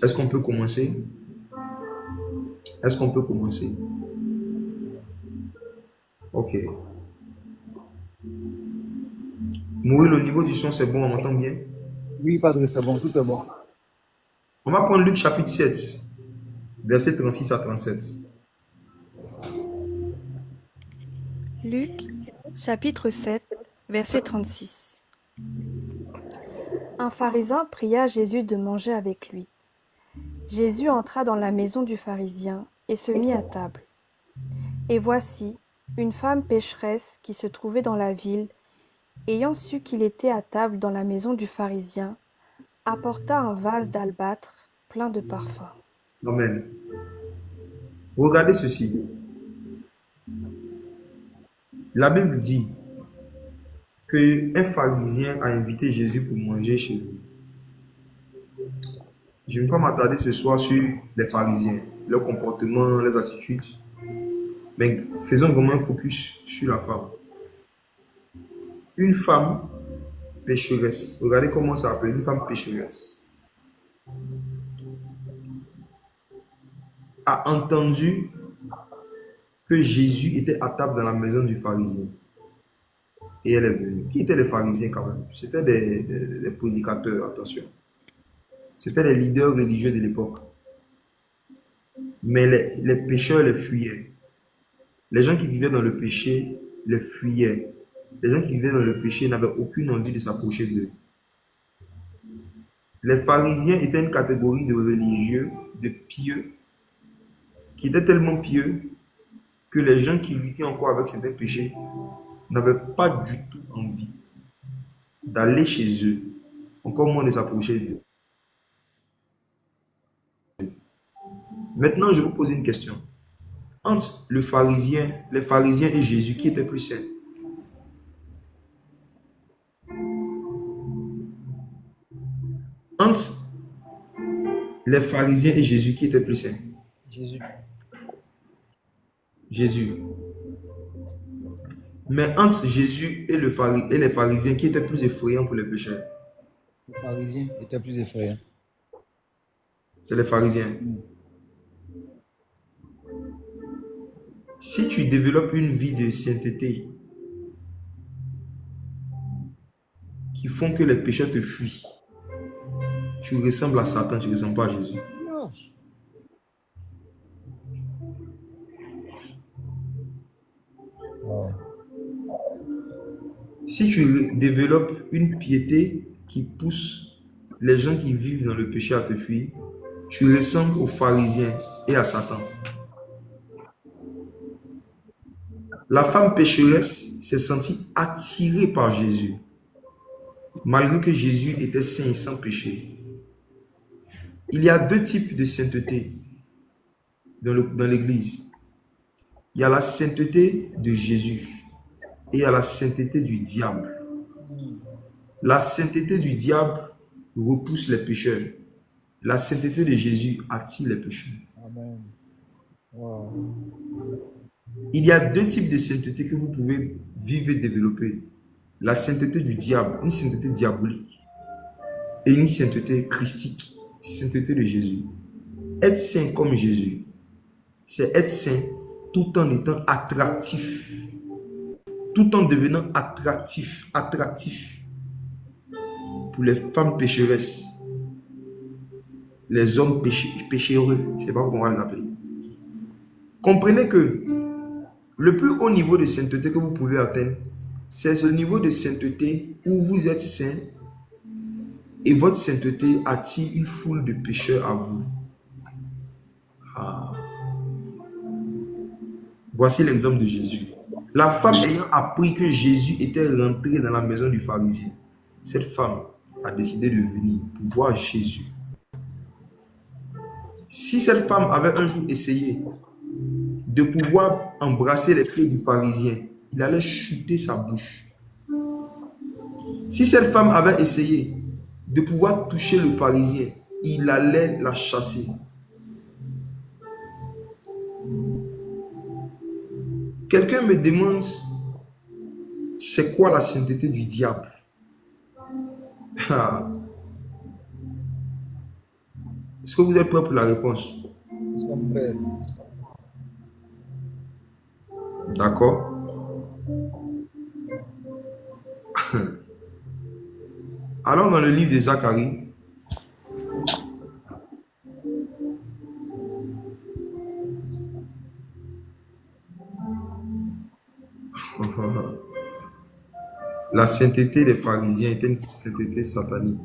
Est-ce qu'on peut commencer? Est-ce qu'on peut commencer? Ok. Maurice, le niveau du son, c'est bon, on m'entend bien? Oui, Padre, c'est bon, tout est bon. On va prendre Luc chapitre 7, verset 36 à 37. Luc, chapitre 7, verset 36. Un pharisien pria Jésus de manger avec lui. Jésus entra dans la maison du pharisien et se mit à table. Et voici, une femme pécheresse qui se trouvait dans la ville, ayant su qu'il était à table dans la maison du pharisien, apporta un vase d'albâtre plein de parfums. Amen. Regardez ceci. La Bible dit qu'un pharisien a invité Jésus pour manger chez lui. Je ne vais pas m'attarder ce soir sur les pharisiens, leur comportement, leurs attitudes, mais faisons vraiment un focus sur la femme. Une femme pécheresse. Regardez comment ça s'appelle, une femme pécheresse. A entendu que Jésus était à table dans la maison du pharisien. Et elle est venue. Qui étaient les pharisiens quand même? C'était des prédicateurs, attention. C'était les leaders religieux de l'époque. Mais les pécheurs les fuyaient. Les gens qui vivaient dans le péché les fuyaient. Les gens qui vivaient dans le péché n'avaient aucune envie de s'approcher d'eux. Les pharisiens étaient une catégorie de religieux, de pieux, qui étaient tellement pieux que les gens qui luttaient encore avec certains péchés n'avaient pas du tout envie d'aller chez eux, encore moins de s'approcher d'eux. Maintenant, je vous pose une question. Entre les pharisiens et Jésus, qui était plus saint? Entre les pharisiens et Jésus, qui était plus saint? Jésus. Jésus. Mais entre Jésus et les pharisiens, qui était plus effrayant pour les pécheurs? Le Parisien était plus effrayant. C'est les pharisiens. Mm. Si tu développes une vie de sainteté qui font que les pécheurs te fuient, tu ressembles à Satan, tu ne ressembles pas à Jésus. Yes. Wow. Si tu développes une piété qui pousse les gens qui vivent dans le péché à te fuir, tu ressembles aux pharisiens et à Satan. La femme pécheresse s'est sentie attirée par Jésus, malgré que Jésus était saint et sans péché. Il y a deux types de sainteté dans l'Église. Il y a la sainteté de Jésus et il y a la sainteté du diable. La sainteté du diable repousse les pécheurs. La sainteté de Jésus attire les pécheurs. Amen. Wow. Il y a deux types de sainteté que vous pouvez vivre et développer. La sainteté du diable, une sainteté diabolique, et une sainteté christique, sainteté de Jésus. Être saint comme Jésus, c'est être saint tout en étant attractif, tout en devenant attractif pour les femmes pécheresses, les hommes péchéreux, je ne sais pas comment on va les appeler. Comprenez que le plus haut niveau de sainteté que vous pouvez atteindre, c'est ce niveau de sainteté où vous êtes saint et votre sainteté attire une foule de pécheurs à vous. Ah. Voici l'exemple de Jésus. La femme ayant appris que Jésus était rentré dans la maison du pharisien, cette femme a décidé de venir pour voir Jésus. Si cette femme avait un jour essayé de pouvoir embrasser les pieds du pharisien, il allait chuter sa bouche. Si cette femme avait essayé de pouvoir toucher le pharisien, il allait la chasser. Quelqu'un me demande, c'est quoi la sainteté du diable? Est-ce que vous êtes prêts pour la réponse? Nous sommes prêts. D'accord. Allons dans le livre de Zacharie. La sainteté des pharisiens était une sainteté satanique.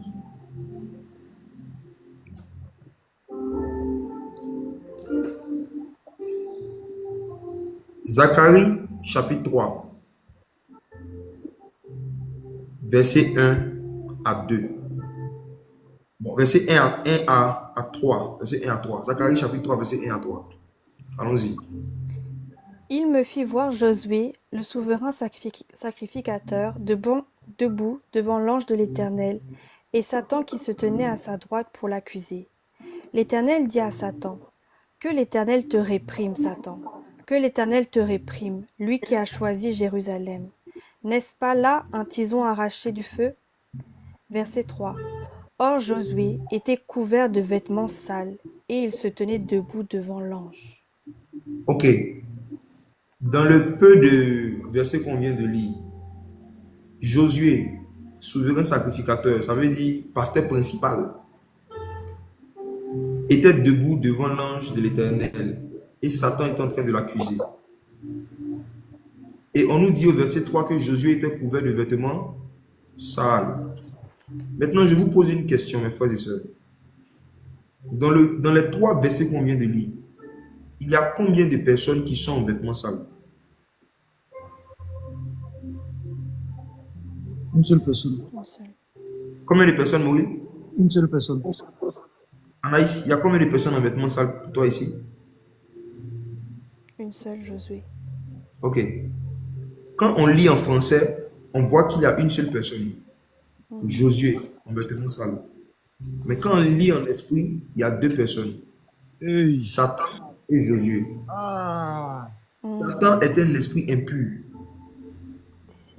Zacharie chapitre 3, verset 1 à 2. Bon, verset 1 à 3. Verset 1 à 3. Zacharie chapitre 3, verset 1 à 3. Allons-y. Il me fit voir Josué, le souverain sacrificateur, debout devant l'ange de l'Éternel, et Satan qui se tenait à sa droite pour l'accuser. L'Éternel dit à Satan, « Que l'Éternel te réprime, Satan, que l'Éternel te réprime, lui qui a choisi Jérusalem. N'est-ce pas là un tison arraché du feu ?» Verset 3. Or Josué était couvert de vêtements sales, et il se tenait debout devant l'ange. Ok. Dans le peu de versets qu'on vient de lire, Josué, souverain sacrificateur, ça veut dire pasteur principal, était debout devant l'ange de l'Éternel et Satan est en train de l'accuser. Et on nous dit au verset 3 que Josué était couvert de vêtements sales. Maintenant, je vous pose une question, mes frères et sœurs. Dans les 3 versets qu'on vient de lire, il y a combien de personnes qui sont en vêtements sales? Une seule personne. Combien de personnes, Maurice? Une seule personne. Anaïs, il y a combien de personnes en vêtements sales pour toi ici? Une seule, Josué. Ok. Quand on lit en français, on voit qu'il y a une seule personne, Josué, en vêtements sales. Mais quand on lit en esprit, il y a 2 personnes, Hey. Satan et Josué. Ah. Satan est un esprit impur.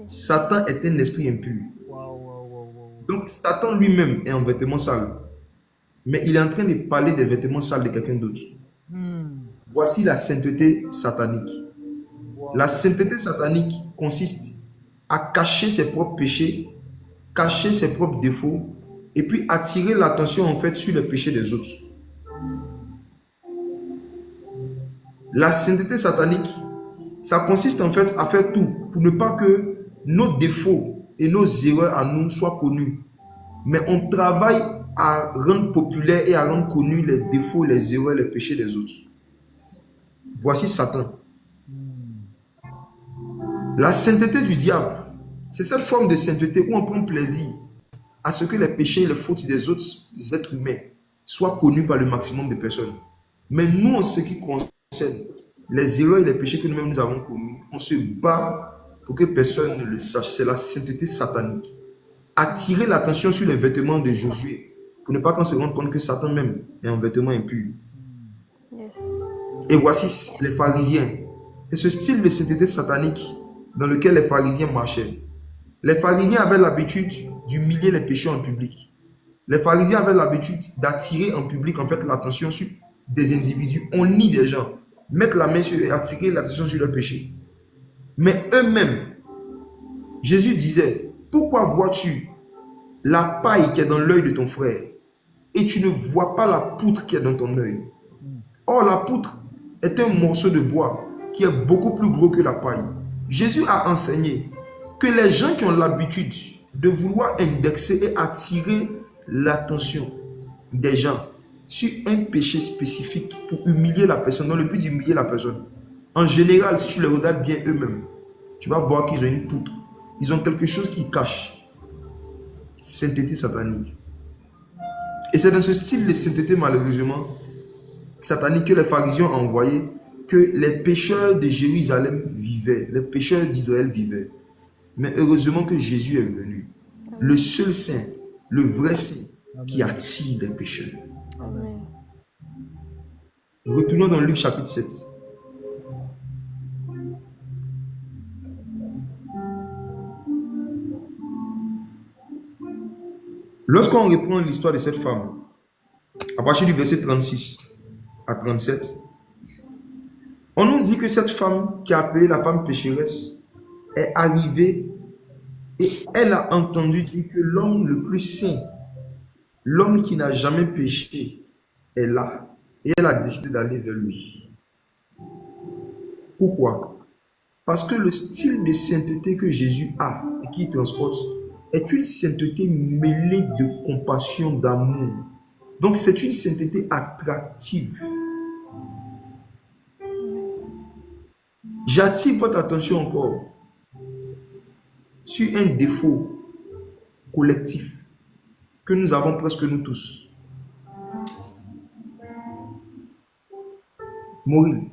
Satan est un esprit impur. Wow. Donc Satan lui-même est en vêtements sales. Mais il est en train de parler des vêtements sales de quelqu'un d'autre. Voici la sainteté satanique. La sainteté satanique consiste à cacher ses propres péchés, cacher ses propres défauts, et puis attirer l'attention en fait sur les péchés des autres. La sainteté satanique, ça consiste en fait à faire tout pour ne pas que nos défauts et nos erreurs à nous soient connus. Mais on travaille à rendre populaire et à rendre connus les défauts, les erreurs, les péchés des autres. Voici Satan. La sainteté du diable, c'est cette forme de sainteté où on prend plaisir à ce que les péchés et les fautes des autres êtres humains soient connus par le maximum de personnes. Mais nous, en ce qui concerne les erreurs et les péchés que nous-mêmes nous avons commis, on se bat pour que personne ne le sache. C'est la sainteté satanique. Attirer l'attention sur les vêtements de Josué pour ne pas qu'on se rende compte que Satan même est en vêtements impurs. Yes. Et voici les pharisiens. C'est ce style de sainteté satanique dans lequel les pharisiens marchaient. Les pharisiens avaient l'habitude d'humilier les pécheurs en public. Les pharisiens avaient l'habitude d'attirer en public en fait l'attention sur des individus. On nie des gens, mettre la main sur eux et attirer l'attention sur leurs péchés. Mais eux-mêmes, Jésus disait, pourquoi vois-tu la paille qui est dans l'œil de ton frère et tu ne vois pas la poutre qui est dans ton œil? Or, la poutre est un morceau de bois qui est beaucoup plus gros que la paille. Jésus a enseigné que les gens qui ont l'habitude de vouloir indexer et attirer l'attention des gens sur un péché spécifique pour humilier la personne, dans le but d'humilier la personne, en général, si tu les regardes bien eux-mêmes, tu vas voir qu'ils ont une poutre. Ils ont quelque chose qui cache. Sainteté satanique. Et c'est dans ce style de sainteté, malheureusement, satanique que les pharisiens ont envoyé, que les pécheurs de Jérusalem vivaient, les pécheurs d'Israël vivaient. Mais heureusement que Jésus est venu, le seul saint, le vrai saint, qui attire les pécheurs. Amen. Retournons dans Luc chapitre 7. Lorsqu'on reprend l'histoire de cette femme, à partir du verset 36 à 37, on nous dit que cette femme qui est appelée la femme pécheresse est arrivée et elle a entendu dire que l'homme le plus saint, l'homme qui n'a jamais péché, est là. Et elle a décidé d'aller vers lui. Pourquoi? Parce que le style de sainteté que Jésus a et qu'il transporte est une sainteté mêlée de compassion, d'amour. Donc c'est une sainteté attractive. J'attire votre attention encore sur un défaut collectif que nous avons presque nous tous. Maureen,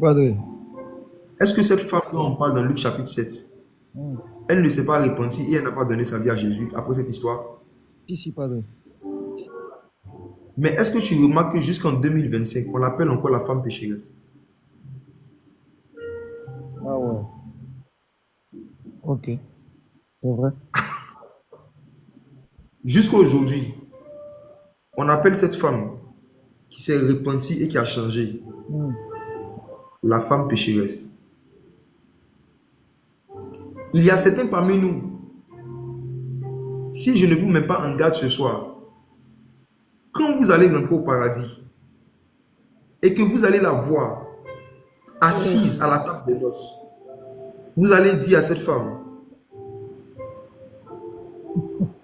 Padre. est-ce que cette femme dont on parle dans Luc chapitre 7, elle ne s'est pas repentie et elle n'a pas donné sa vie à Jésus après cette histoire? Si, Padre. Mais est-ce que tu remarques que jusqu'en 2025, on l'appelle encore la femme pécheresse? Ah ouais. Ok. C'est vrai. Jusqu'à aujourd'hui, on appelle cette femme qui s'est repentie et qui a changé la femme pécheresse. Il y a certains parmi nous, si je ne vous mets pas en garde ce soir, quand vous allez rentrer au paradis et que vous allez la voir assise à la table des noces, vous allez dire à cette femme,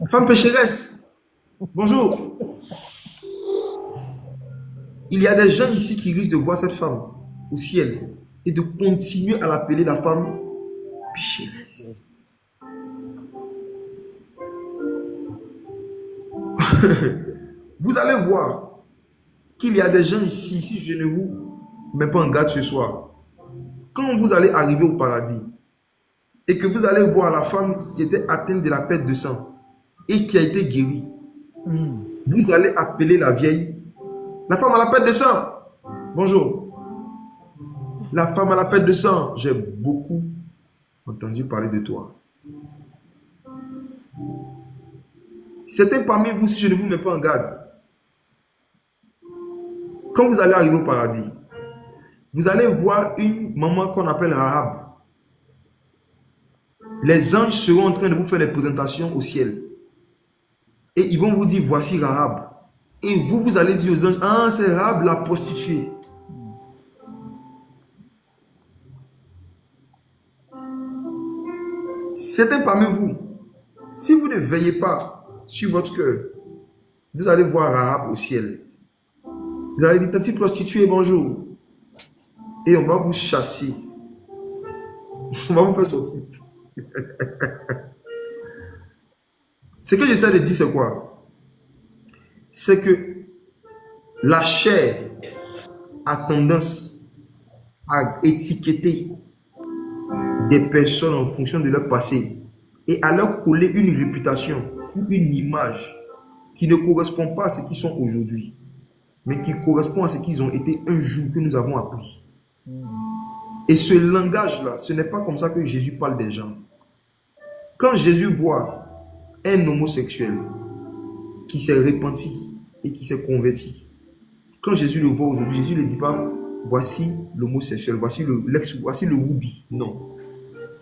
femme pécheresse, bonjour. Il y a des gens ici qui risquent de voir cette femme au ciel et de continuer à l'appeler la femme pécheresse. Vous allez voir qu'il y a des gens ici, si je ne vous mets pas en garde ce soir, quand vous allez arriver au paradis et que vous allez voir la femme qui était atteinte de la perte de sang et qui a été guérie, vous allez appeler la vieille, la femme à la perte de sang. Bonjour. La femme à la perte de sang, j'ai beaucoup entendu parler de toi. Certains parmi vous, si je ne vous mets pas en garde, quand vous allez arriver au paradis, vous allez voir une maman qu'on appelle Rahab. Les anges seront en train de vous faire les présentations au ciel. Et ils vont vous dire, voici Rahab. Et vous, vous allez dire aux anges, ah, c'est Rahab la prostituée. Certains parmi vous, si vous ne veillez pas sur votre cœur, vous allez voir Rahab au ciel. Vous allez dire, tante prostituée, bonjour. Et on va vous chasser. On va vous faire sortir. Ce que j'essaie de dire, c'est quoi? C'est que la chair a tendance à étiqueter des personnes en fonction de leur passé et à leur coller une réputation ou une image qui ne correspond pas à ce qu'ils sont aujourd'hui, mais qui correspond à ce qu'ils ont été un jour que nous avons appris. Et ce langage-là, ce n'est pas comme ça que Jésus parle des gens. Quand Jésus voit un homosexuel qui s'est repenti et qui s'est converti, quand Jésus le voit aujourd'hui, Jésus ne dit pas, voici l'homosexuel, voici le woubi. Non.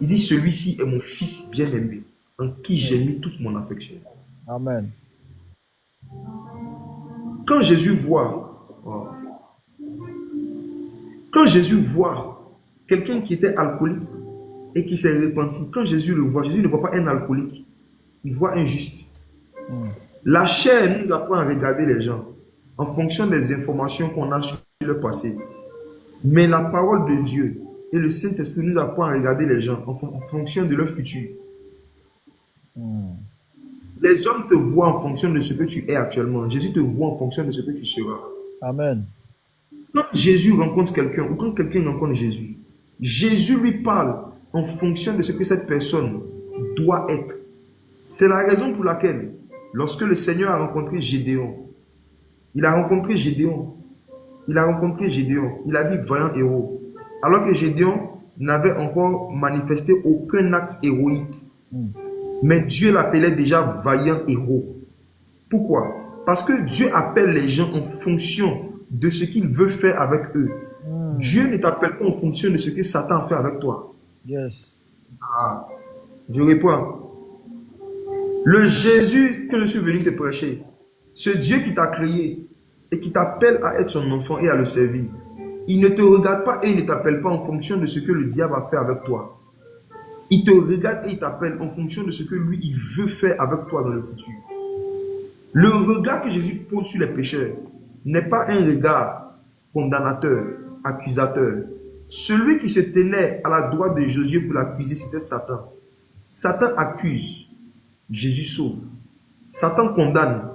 Il dit, celui-ci est mon fils bien-aimé, en qui j'ai mis toute mon affection. Amen. Quand Jésus voit, quand Jésus voit quelqu'un qui était alcoolique et qui s'est repenti, quand Jésus le voit, Jésus ne voit pas un alcoolique, il voit un juste. La chair nous apprend à regarder les gens en fonction des informations qu'on a sur le passé. Mais la parole de Dieu et le Saint-Esprit nous apprend à regarder les gens en fonction de leur futur. Les hommes te voient en fonction de ce que tu es actuellement. Jésus te voit en fonction de ce que tu seras. Amen. Quand Jésus rencontre quelqu'un ou quand quelqu'un rencontre Jésus, Jésus lui parle en fonction de ce que cette personne doit être. C'est la raison pour laquelle, lorsque le Seigneur a rencontré Gédéon, il a rencontré Gédéon, il a dit vaillant héros, alors que Gédéon n'avait encore manifesté aucun acte héroïque. Mais Dieu l'appelait déjà vaillant héros. Pourquoi? Parce que Dieu appelle les gens en fonction de ce qu'il veut faire avec eux. Dieu ne t'appelle pas en fonction de ce que Satan fait avec toi. Yes. Je réponds. Le Jésus que je suis venu te prêcher, ce Dieu qui t'a créé et qui t'appelle à être son enfant et à le servir, il ne te regarde pas et il ne t'appelle pas en fonction de ce que le diable va faire avec toi. Il te regarde et il t'appelle en fonction de ce que lui, il veut faire avec toi dans le futur. Le regard que Jésus pose sur les pécheurs n'est pas un regard condamnateur, accusateur. Celui qui se tenait à la droite de Josué pour l'accuser, c'était Satan. Satan accuse, Jésus sauve. Satan condamne,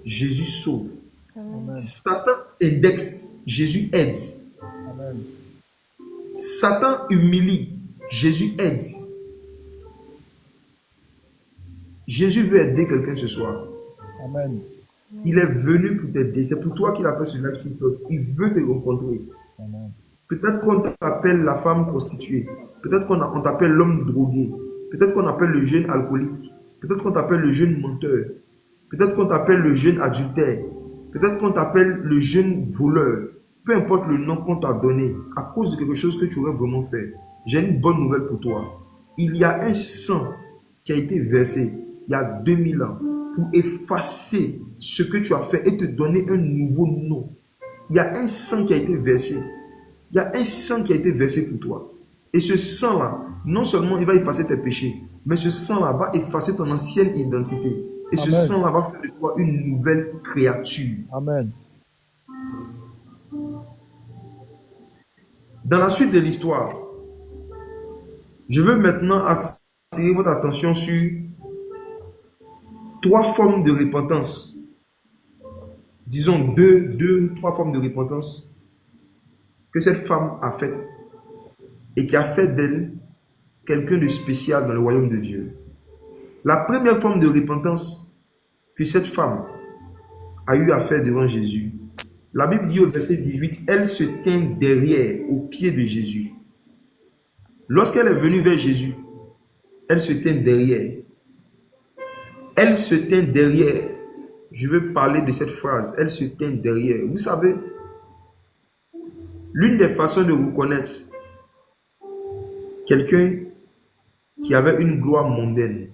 Jésus sauve. Amen. Satan indexe, Jésus aide. Amen. Satan humilie, Jésus aide. Jésus veut aider quelqu'un ce soir. Amen. Il est venu pour t'aider. C'est pour toi qu'il a fait ce live TikTok. Il veut te rencontrer. Amen. Peut-être qu'on t'appelle la femme prostituée. Peut-être qu'on t'appelle l'homme drogué. Peut-être qu'on t'appelle le jeune alcoolique. Peut-être qu'on t'appelle le jeune menteur. Peut-être qu'on t'appelle le jeune adultère. Peut-être qu'on t'appelle le jeune voleur. Peu importe le nom qu'on t'a donné, à cause de quelque chose que tu aurais vraiment fait. J'ai une bonne nouvelle pour toi. Il y a un sang qui a été versé il y a 2000 ans pour effacer ce que tu as fait et te donner un nouveau nom. Il y a un sang qui a été versé. Il y a un sang qui a été versé pour toi. Et ce sang-là, non seulement il va effacer tes péchés, mais ce sang-là va effacer ton ancienne identité. Et ce Amen. sang-là va faire de toi une nouvelle créature. Amen. Dans la suite de l'histoire, je veux maintenant attirer votre attention sur 3 formes de repentance. Disons 3 formes de repentance que cette femme a faites et qui a fait d'elle quelqu'un de spécial dans le royaume de Dieu. La première forme de repentance que cette femme a eu à faire devant Jésus, la Bible dit au verset 18, elle se tint derrière, au pied de Jésus. Lorsqu'elle est venue vers Jésus, elle se tint derrière. Elle se tint derrière. Je veux parler de cette phrase. Elle se tint derrière. Vous savez, l'une des façons de reconnaître quelqu'un qui avait une gloire mondaine,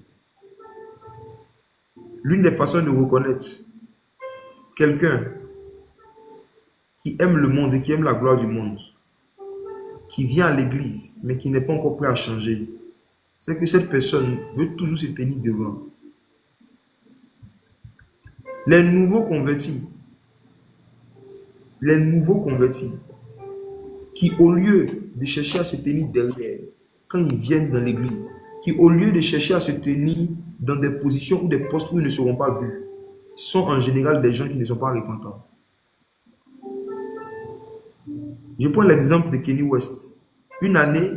l'une des façons de reconnaître quelqu'un qui aime le monde et qui aime la gloire du monde, qui vient à l'église, mais qui n'est pas encore prêt à changer, c'est que cette personne veut toujours se tenir devant. Les nouveaux convertis, qui au lieu de chercher à se tenir derrière, quand ils viennent dans l'église, qui au lieu de chercher à se tenir dans des positions ou des postes où ils ne seront pas vus, sont en général des gens qui ne sont pas repentants. Je prends l'exemple de Kanye West. Une année,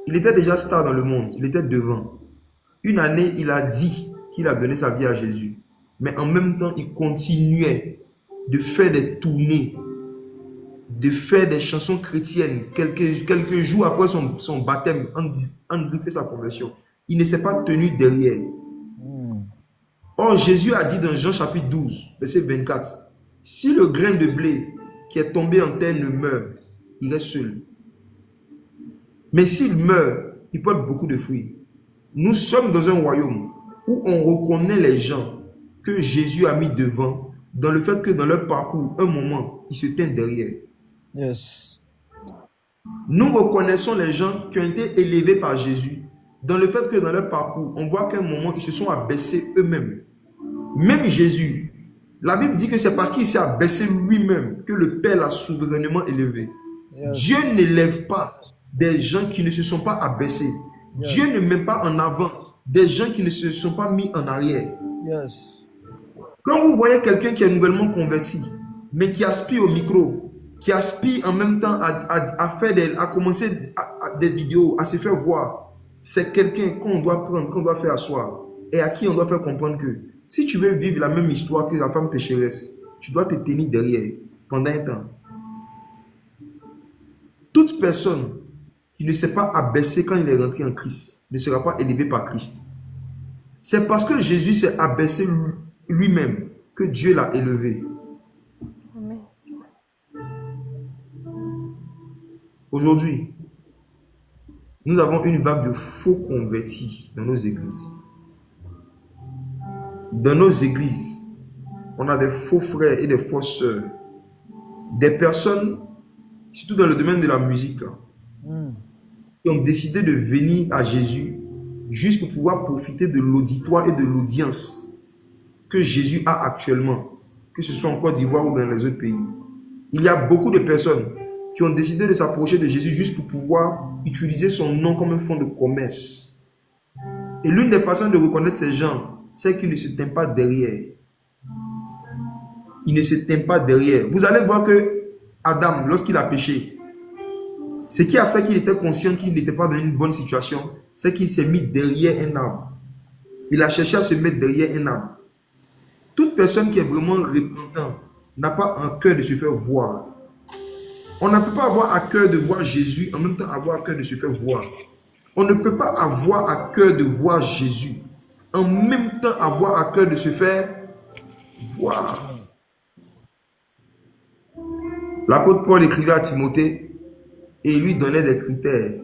il était déjà star dans le monde, il était devant. Une année, il a dit qu'il a donné sa vie à Jésus. Mais en même temps, il continuait de faire des tournées, de faire des chansons chrétiennes. Quelques jours après son baptême, on fait sa conversion. Il ne s'est pas tenu derrière. Or, Jésus a dit dans Jean chapitre 12, verset 24, « Si le grain de blé qui est tombé en terre ne meurt, il reste seul. Mais s'il meurt, il porte beaucoup de fruits. » Nous sommes dans un royaume où on reconnaît les gens que Jésus a mis devant, dans le fait que dans leur parcours, un moment, ils se tiennent derrière. Yes. Nous reconnaissons les gens qui ont été élevés par Jésus, dans le fait que dans leur parcours, on voit qu'à un moment, ils se sont abaissés eux-mêmes. Même Jésus, la Bible dit que c'est parce qu'il s'est abaissé lui-même que le Père l'a souverainement élevé. Yes. Dieu n'élève pas des gens qui ne se sont pas abaissés. Yes. Dieu ne met pas en avant des gens qui ne se sont pas mis en arrière. Yes. Quand vous voyez quelqu'un qui est nouvellement converti, mais qui aspire au micro, qui aspire en même temps à commencer des vidéos, à se faire voir, c'est quelqu'un qu'on doit prendre, qu'on doit faire asseoir et à qui on doit faire comprendre que si tu veux vivre la même histoire que la femme pécheresse, tu dois te tenir derrière pendant un temps. Toute personne qui ne s'est pas abaissée quand il est rentré en Christ ne sera pas élevé par Christ. C'est parce que Jésus s'est abaissé lui-même que Dieu l'a élevé. Amen. Aujourd'hui, nous avons une vague de faux convertis dans nos églises. Dans nos églises, on a des faux frères et des fausses sœurs. Des personnes, surtout dans le domaine de la musique, qui ont décidé de venir à Jésus juste pour pouvoir profiter de l'auditoire et de l'audience que Jésus a actuellement, que ce soit en Côte d'Ivoire ou dans les autres pays. Il y a beaucoup de personnes qui ont décidé de s'approcher de Jésus juste pour pouvoir utiliser son nom comme un fonds de commerce. Et l'une des façons de reconnaître ces gens, c'est qu'ils ne se tiennent pas derrière. Ils ne se tiennent pas derrière. Vous allez voir que Adam, lorsqu'il a péché, ce qui a fait qu'il était conscient qu'il n'était pas dans une bonne situation, c'est qu'il s'est mis derrière un arbre. Il a cherché à se mettre derrière un arbre. Toute personne qui est vraiment repentante n'a pas un cœur de se faire voir. On ne peut pas avoir à cœur de voir Jésus en même temps avoir à cœur de se faire voir. On ne peut pas avoir à cœur de voir Jésus en même temps avoir à cœur de se faire voir. L'apôtre Paul écrivait à Timothée et il lui donnait des critères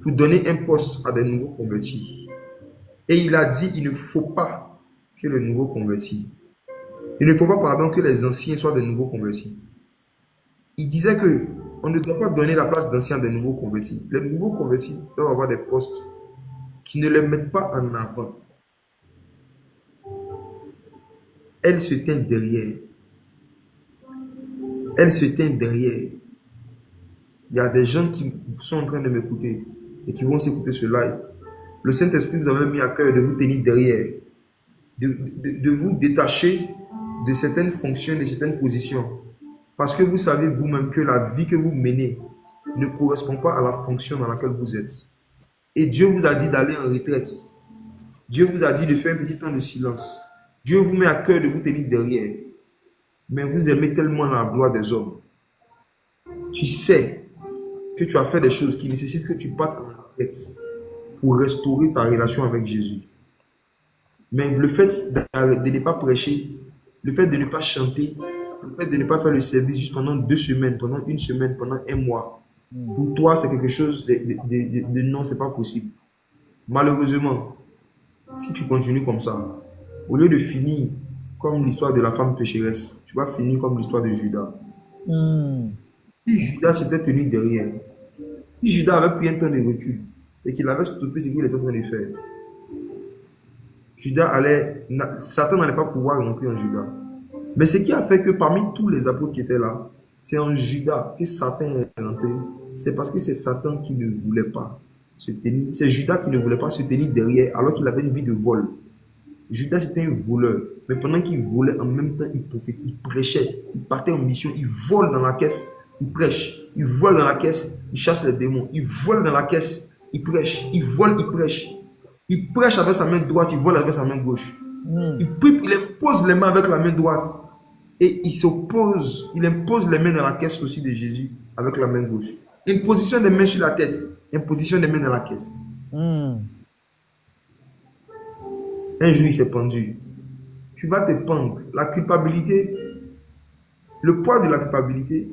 pour donner un poste à des nouveaux convertis. Et il a dit, il ne faut pas que les nouveaux convertis, il ne faut pas, pardon, que les anciens soient des nouveaux convertis. Il disait que on ne doit pas donner la place d'anciens à des nouveaux convertis. Les nouveaux convertis doivent avoir des postes qui ne les mettent pas en avant. Elle se tient derrière. Elle se tient derrière. Il y a des gens qui sont en train de m'écouter et qui vont s'écouter ce live. Le Saint-Esprit vous avait mis à cœur de vous tenir derrière, de vous détacher de certaines fonctions, de certaines positions. Parce que vous savez vous-même que la vie que vous menez ne correspond pas à la fonction dans laquelle vous êtes. Et Dieu vous a dit d'aller en retraite. Dieu vous a dit de faire un petit temps de silence. Dieu vous met à cœur de vous tenir derrière. Mais vous aimez tellement la gloire des hommes. Tu sais que tu as fait des choses qui nécessitent que tu partes en retraite pour restaurer ta relation avec Jésus. Mais le fait de ne pas prêcher, le fait de ne pas chanter, le fait de ne pas faire le service juste pendant 2 semaines, pendant 1 semaine, pendant 1 mois, pour toi, c'est quelque chose de non, c'est pas possible. Malheureusement, si tu continues comme ça, au lieu de finir comme l'histoire de la femme pécheresse, tu vas finir comme l'histoire de Judas. Si Judas s'était tenu derrière, si Judas avait pris un temps de recul et qu'il avait stoppé ce qu'il était en train de faire, Satan n'allait pas pouvoir rentrer en Judas. Mais ce qui a fait que parmi tous les apôtres qui étaient là, c'est en Judas que Satan est rentré. C'est parce que c'est Satan qui ne voulait pas se tenir. C'est Judas qui ne voulait pas se tenir derrière alors qu'il avait une vie de vol. Judas était un voleur. Mais pendant qu'il volait, en même temps, il prophétisait, il prêchait. Il partait en mission, il vole dans la caisse, il prêche. Il vole dans la caisse, il chasse les démons. Il vole dans la caisse, il prêche. Il vole, il prêche. Il prêche avec sa main droite, il vole avec sa main gauche. Il prie, il impose les mains avec la main droite. Et il s'oppose, il impose les mains dans la caisse aussi de Jésus avec la main gauche. Imposition des mains sur la tête, imposition des mains dans la caisse. Un jour, il s'est pendu. Tu vas te pendre. La culpabilité, le poids de la culpabilité,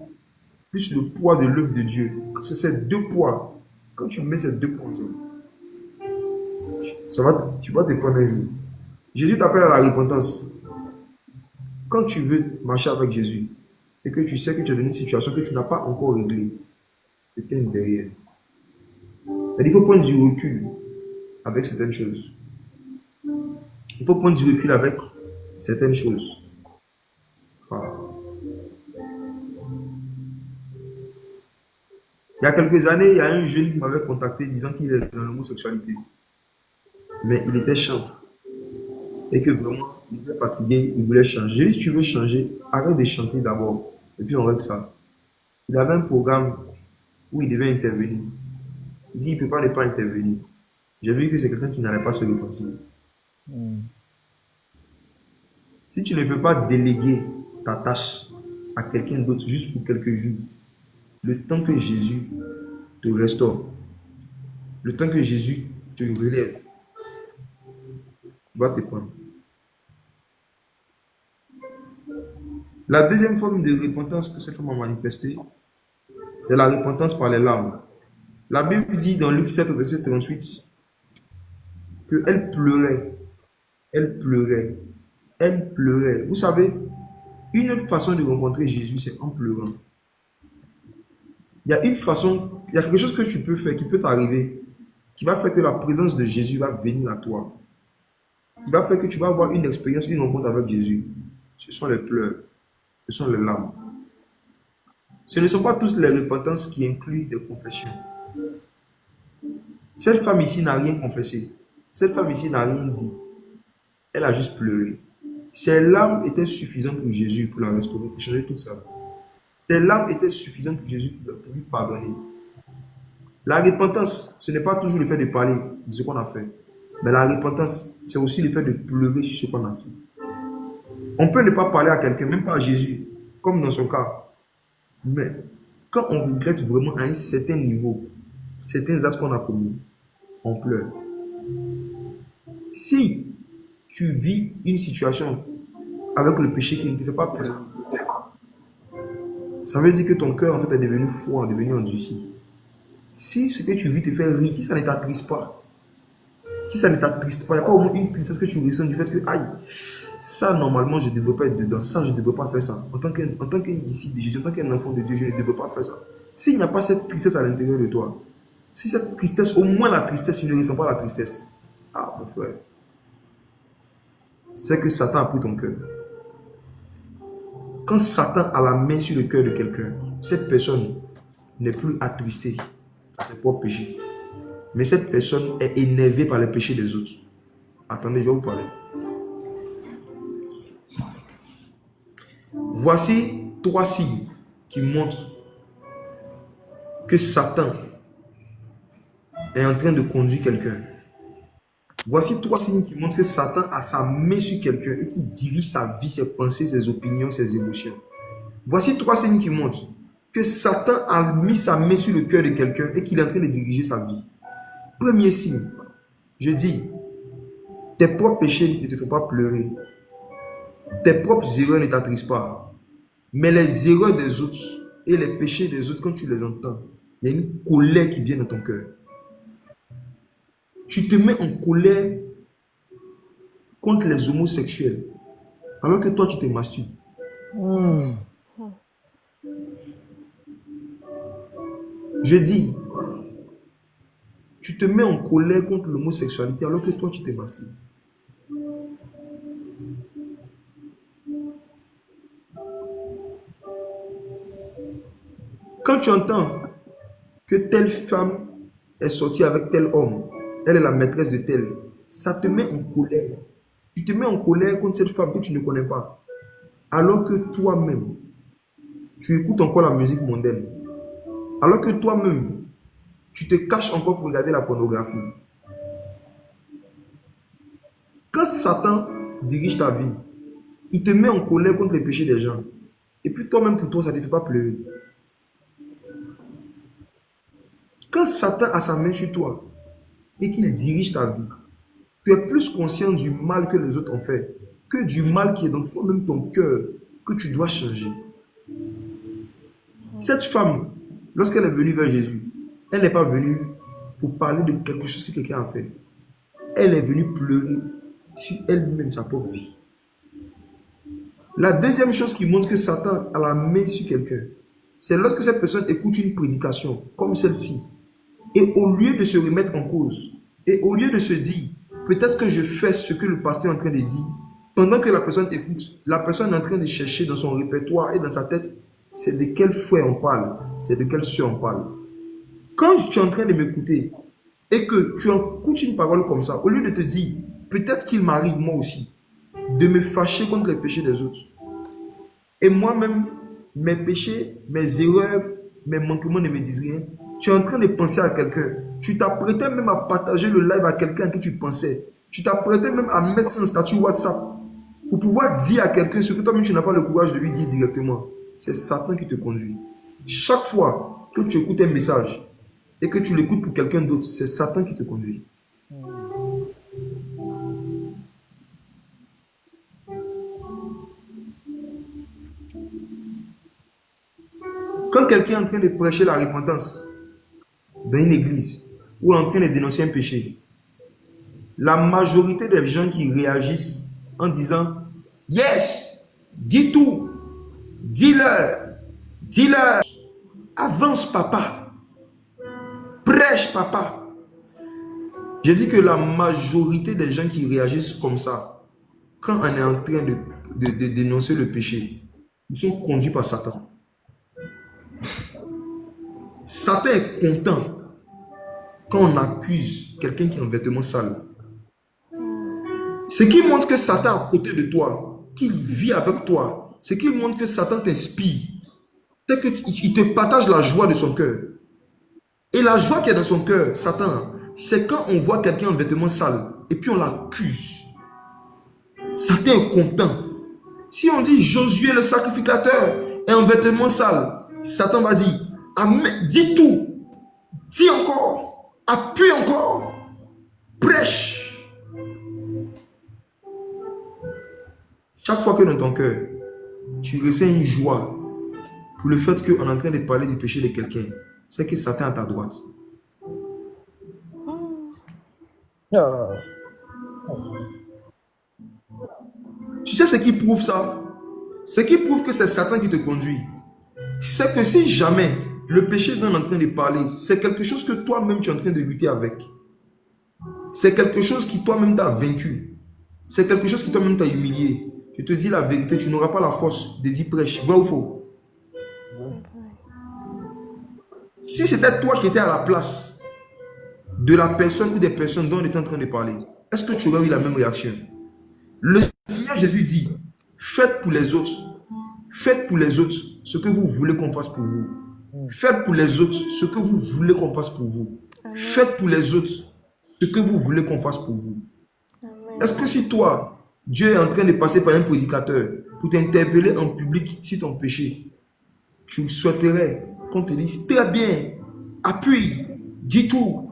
plus le poids de l'œuvre de Dieu. C'est ces 2 poids. Quand tu mets ces 2 poids ensemble, tu vas te prendre un jour. Jésus t'appelle à la repentance. Quand tu veux marcher avec Jésus et que tu sais que tu es dans une situation que tu n'as pas encore réglée, tu tiens derrière. Il faut prendre du recul avec certaines choses. Il faut prendre du recul avec certaines choses. Il y a quelques années, il y a un jeune qui m'avait contacté disant qu'il est dans l'homosexualité. Mais il était chanteur. Et que vraiment, il était fatigué, il voulait changer. J'ai dit, si tu veux changer, arrête de chanter d'abord. Et puis on règle ça. Il avait un programme où il devait intervenir. Il dit, il ne peut pas ne pas intervenir. J'ai vu que c'est quelqu'un qui n'allait pas se repentir. Si tu ne peux pas déléguer ta tâche à quelqu'un d'autre juste pour quelques jours, le temps que Jésus te restaure, le temps que Jésus te relève, tu vas te prendre. La deuxième forme de repentance que cette femme a manifestée, c'est la repentance par les larmes. La Bible dit dans Luc 7, verset 38, qu'elle pleurait, elle pleurait, elle pleurait. Vous savez, une autre façon de rencontrer Jésus, c'est en pleurant. Il y a une façon, il y a quelque chose que tu peux faire, qui peut t'arriver, qui va faire que la présence de Jésus va venir à toi, qui va faire que tu vas avoir une expérience, une rencontre avec Jésus. Ce sont les pleurs, ce sont les larmes. Ce ne sont pas tous les repentances qui incluent des confessions. Cette femme ici n'a rien confessé. Cette femme ici n'a rien dit. Elle a juste pleuré. Ses larmes étaient suffisantes pour Jésus pour la restaurer, pour changer toute sa vie. Ses larmes étaient suffisantes pour Jésus pour lui pardonner. La repentance, ce n'est pas toujours le fait de parler de ce qu'on a fait. Mais la repentance, c'est aussi le fait de pleurer sur ce qu'on a fait. On peut ne pas parler à quelqu'un, même pas à Jésus, comme dans son cas. Mais quand on regrette vraiment à un certain niveau, certains actes qu'on a commis, on pleure. Si tu vis une situation avec le péché qui ne te fait pas pleurer, ça veut dire que ton cœur en fait est devenu froid, est devenu endurci. Si ce que tu vis te fait rire, si ça ne t'attriste pas, si ça ne t'attriste pas, il n'y a pas au moins une tristesse que tu ressens du fait que, aïe, ça normalement je ne devrais pas être dedans, ça je ne devrais pas faire ça. En tant qu'un disciple de Jésus, en tant qu'un enfant de Dieu, je ne devrais pas faire ça. S'il n'y a pas cette tristesse à l'intérieur de toi, si cette tristesse, au moins la tristesse, tu ne ressens pas la tristesse, ah mon frère, c'est que Satan a pris ton cœur. Quand Satan a la main sur le cœur de quelqu'un, cette personne n'est plus attristée par ses propres péchés. Mais cette personne est énervée par les péchés des autres. Attendez, je vais vous parler. Voici 3 signes qui montrent que Satan est en train de conduire quelqu'un. Voici 3 signes qui montrent que Satan a sa main sur quelqu'un et qui dirige sa vie, ses pensées, ses opinions, ses émotions. Voici 3 signes qui montrent que Satan a mis sa main sur le cœur de quelqu'un et qu'il est en train de diriger sa vie. Premier signe, je dis, tes propres péchés ne te font pas pleurer. Tes propres erreurs ne t'attristent pas. Mais les erreurs des autres et les péchés des autres, quand tu les entends, il y a une colère qui vient dans ton cœur. Tu te mets en colère contre les homosexuels, alors que toi, tu te masturbes. Je dis, tu te mets en colère contre l'homosexualité, alors que toi, tu te masturbes. Quand tu entends que telle femme est sortie avec tel homme, elle est la maîtresse de tel, ça te met en colère. Tu te mets en colère contre cette femme que tu ne connais pas. Alors que toi-même, tu écoutes encore la musique mondaine. Alors que toi-même, tu te caches encore pour regarder la pornographie. Quand Satan dirige ta vie, il te met en colère contre les péchés des gens. Et puis toi-même, pour toi, ça ne te fait pas pleurer. Quand Satan a sa main sur toi et qu'il dirige ta vie, tu es plus conscient du mal que les autres ont fait que du mal qui est dans toi-même ton cœur que tu dois changer. Cette femme, lorsqu'elle est venue vers Jésus, elle n'est pas venue pour parler de quelque chose que quelqu'un a fait. Elle est venue pleurer sur elle-même, sa propre vie. La deuxième chose qui montre que Satan a la main sur quelqu'un, c'est lorsque cette personne écoute une prédication comme celle-ci, et au lieu de se remettre en cause, et au lieu de se dire, peut-être que je fais ce que le pasteur est en train de dire, pendant que la personne écoute, la personne est en train de chercher dans son répertoire et dans sa tête, c'est de quel frère on parle, c'est de quelle soeur on parle. Quand tu es en train de m'écouter et que tu écoutes une parole comme ça, au lieu de te dire, peut-être qu'il m'arrive moi aussi de me fâcher contre les péchés des autres. Et moi-même, mes péchés, mes erreurs, mes manquements ne me disent rien. Tu es en train de penser à quelqu'un. Tu t'apprêtais même à partager le live à quelqu'un à qui tu pensais. Tu t'apprêtais même à mettre ça en statut WhatsApp pour pouvoir dire à quelqu'un ce que toi-même tu n'as pas le courage de lui dire directement. C'est Satan qui te conduit. Chaque fois que tu écoutes un message et que tu l'écoutes pour quelqu'un d'autre, c'est Satan qui te conduit. Quand quelqu'un est en train de prêcher la repentance dans une église ou en train de dénoncer un péché, la majorité des gens qui réagissent en disant « Yes, dis tout, dis-leur, dis-leur, avance papa, prêche papa ». Je dis que la majorité des gens qui réagissent comme ça, quand on est en train de dénoncer le péché, ils sont conduits par Satan. Satan est content quand on accuse quelqu'un qui est en vêtements sales. Ce qui montre que Satan est à côté de toi, qu'il vit avec toi, ce qui montre que Satan t'inspire, c'est qu'il te partage la joie de son cœur. Et la joie qui est dans son cœur, Satan, c'est quand on voit quelqu'un en vêtements sales et puis on l'accuse. Satan est content. Si on dit Josué le sacrificateur est en vêtements sales, Satan va dire Amen, dis tout, dis encore, appuie encore, prêche. Chaque fois que dans ton cœur, tu ressens une joie pour le fait qu'on est en train de parler du péché de quelqu'un, c'est que Satan est à ta droite. Ah. Tu sais ce qui prouve ça? Ce qui prouve que c'est Satan qui te conduit, c'est que si jamais le péché dont on est en train de parler, c'est quelque chose que toi-même tu es en train de lutter avec, c'est quelque chose qui toi-même t'a vaincu, c'est quelque chose qui toi-même t'a humilié, je te dis la vérité, tu n'auras pas la force de dire prêche, vrai ou faux? Si c'était toi qui étais à la place de la personne ou des personnes dont on était en train de parler, est-ce que tu aurais eu la même réaction? Le Seigneur Jésus dit, faites pour les autres ce que vous voulez qu'on fasse pour vous. Faites pour les autres ce que vous voulez qu'on fasse pour vous. Faites pour les autres ce que vous voulez qu'on fasse pour vous. Est-ce que si toi, Dieu est en train de passer par un prédicateur pour t'interpeller en public sur ton péché, tu souhaiterais qu'on te dise, très bien, appuie, dis tout.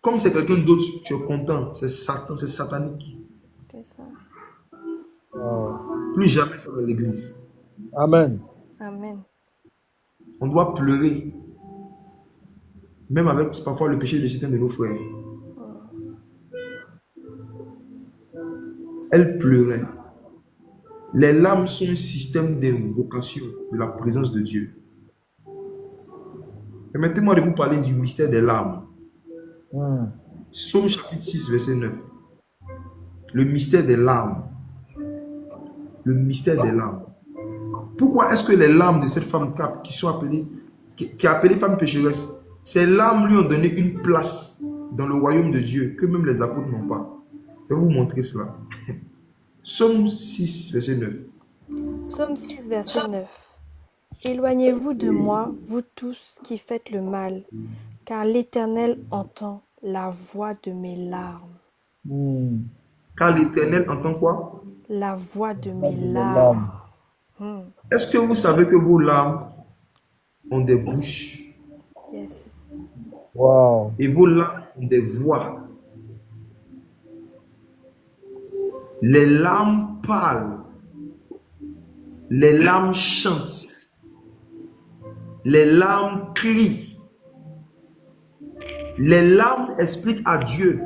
Comme c'est quelqu'un d'autre, tu es content, c'est Satan, c'est satanique. C'est ça. Plus jamais ça dans l'église. Amen. Amen. On doit pleurer. Même avec parfois le péché de certains de nos frères. Elle pleurait. Les larmes sont un système d'invocation de la présence de Dieu. Permettez-moi de vous parler du mystère des larmes. Psaume chapitre 6, verset 9. Le mystère des larmes. Le mystère des larmes. Pourquoi est-ce que les larmes de cette femme qui sont appelées, qui est appelée femme pécheresse, ces larmes lui ont donné une place dans le royaume de Dieu que même les apôtres n'ont pas. Je vais vous montrer cela. Psaume 6, verset 9. Psaume 6, verset 9. Éloignez-vous de moi, vous tous qui faites le mal, car l'Éternel entend la voix de mes larmes. Car l'Éternel entend quoi? La voix de mes larmes. Est-ce que vous savez que vos larmes ont des bouches? Yes. Wow. Et vos larmes ont des voix. Les larmes parlent. Les larmes chantent. Les larmes crient. Les larmes expliquent à Dieu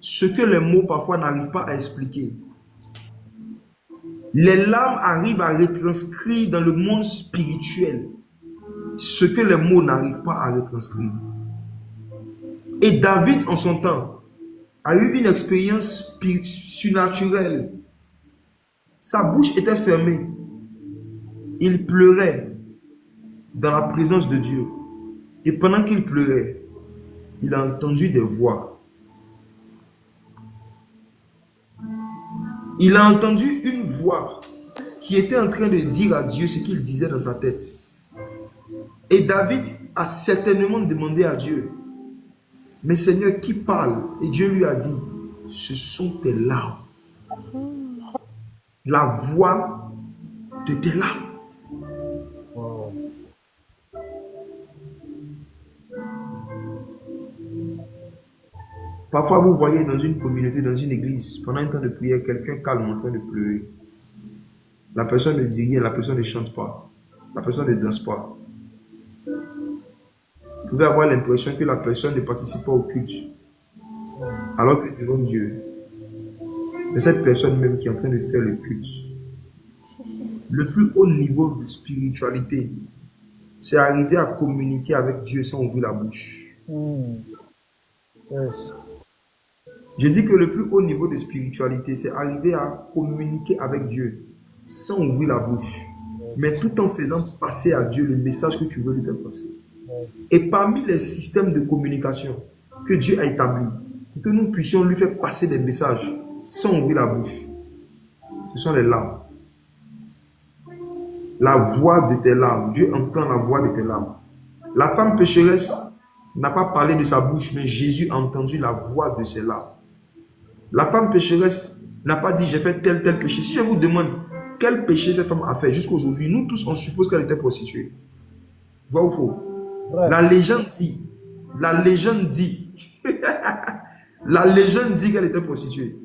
ce que les mots parfois n'arrivent pas à expliquer. Les larmes arrivent à retranscrire dans le monde spirituel ce que les mots n'arrivent pas à retranscrire. Et David, en son temps, a eu une expérience surnaturelle. Sa bouche était fermée. Il pleurait dans la présence de Dieu. Et pendant qu'il pleurait, il a entendu des voix. Il a entendu une voix qui était en train de dire à Dieu ce qu'il disait dans sa tête. Et David a certainement demandé à Dieu, mais Seigneur, qui parle? Et Dieu lui a dit, ce sont tes larmes. La voix de tes larmes. Parfois, vous voyez dans une communauté, dans une église, pendant un temps de prière, quelqu'un calme en train de pleurer. La personne ne dit rien, la personne ne chante pas. la personne ne danse pas. Vous pouvez avoir l'impression que la personne ne participe pas au culte, alors que devant Dieu, c'est cette personne même qui est en train de faire le culte. Le plus haut niveau de spiritualité, c'est arriver à communiquer avec Dieu sans ouvrir la bouche. Yes. Je dis que le plus haut niveau de spiritualité, c'est arriver à communiquer avec Dieu sans ouvrir la bouche, mais tout en faisant passer à Dieu le message que tu veux lui faire passer. Et parmi les systèmes de communication que Dieu a établis, que nous puissions lui faire passer des messages sans ouvrir la bouche, ce sont les larmes. La voix de tes larmes. Dieu entend la voix de tes larmes. La femme pécheresse n'a pas parlé de sa bouche, mais Jésus a entendu la voix de ses larmes. La femme pécheresse n'a pas dit j'ai fait tel péché. Si je vous demande quel péché cette femme a fait jusqu'à aujourd'hui, nous tous on suppose qu'elle était prostituée. Vrai ou faux? Vrai. La légende dit, la légende dit qu'elle était prostituée.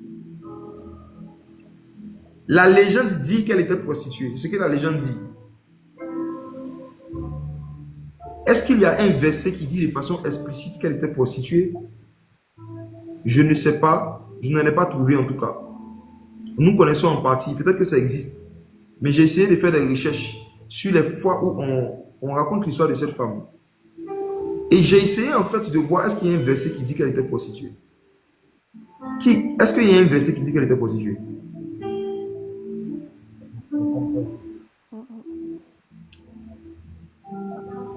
La légende dit qu'elle était prostituée. C'est ce que la légende dit. Est-ce qu'il y a un verset qui dit de façon explicite qu'elle était prostituée? Je ne sais pas. Je n'en ai pas trouvé en tout cas. Nous connaissons en partie. Peut-être que ça existe. Mais j'ai essayé de faire des recherches sur les fois où on raconte l'histoire de cette femme. Et j'ai essayé en fait de voir est-ce qu'il y a un verset qui dit qu'elle était prostituée. Est-ce qu'il y a un verset qui dit qu'elle était prostituée?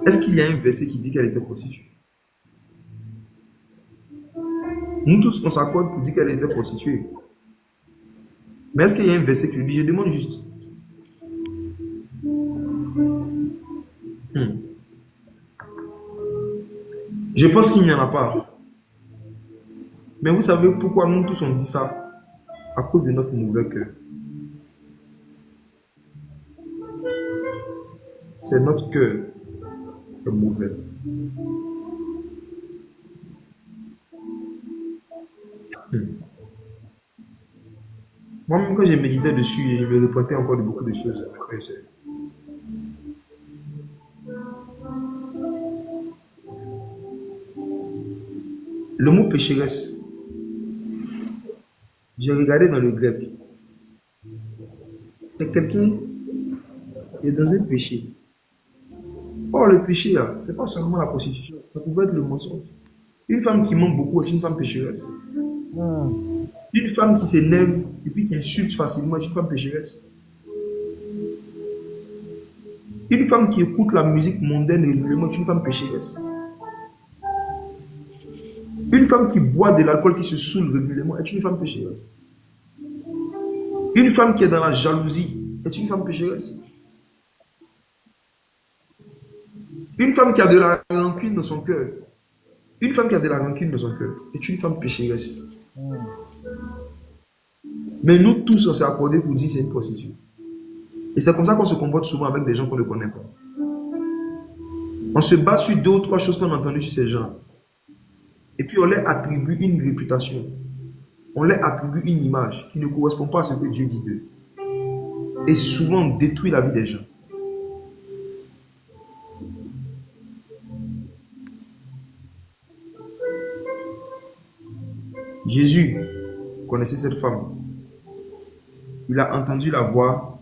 Est-ce qu'il y a un verset qui dit qu'elle était prostituée? Nous tous, on s'accorde pour dire qu'elle était prostituée. Mais est-ce qu'il y a un verset qui le dit? Je demande juste. Je pense qu'il n'y en a pas. Mais vous savez pourquoi nous tous on dit ça? À cause de notre mauvais cœur. C'est notre cœur qui est mauvais. Moi-même, quand j'ai médité dessus, je me repentais encore de beaucoup de choses, mes frères et sœurs. Le mot pécheresse, j'ai regardé dans le grec. C'est quelqu'un qui est dans un péché. Or, le péché, ce n'est pas seulement la prostitution, ça pouvait être le mensonge. Une femme qui ment beaucoup est une femme pécheresse. Une femme qui s'énerve et puis qui insulte facilement est une femme pécheresse. Une femme qui écoute la musique mondaine régulièrement est une femme pécheresse. Une femme qui boit de l'alcool, qui se saoule régulièrement est une femme pécheresse. Une femme qui est dans la jalousie est une femme pécheresse. Une femme qui a de la rancune dans son cœur, une femme qui a de la rancune dans son cœur est une femme pécheresse. Mais nous tous, on s'est accordé pour dire que c'est une prostituée. Et c'est comme ça qu'on se comporte souvent avec des gens qu'on ne connaît pas. On se base sur 2 ou 3 choses qu'on a entendues sur ces gens. Et puis on leur attribue une réputation. On leur attribue une image qui ne correspond pas à ce que Dieu dit d'eux. Et souvent on détruit la vie des gens. Jésus connaissait cette femme. Il a entendu la voix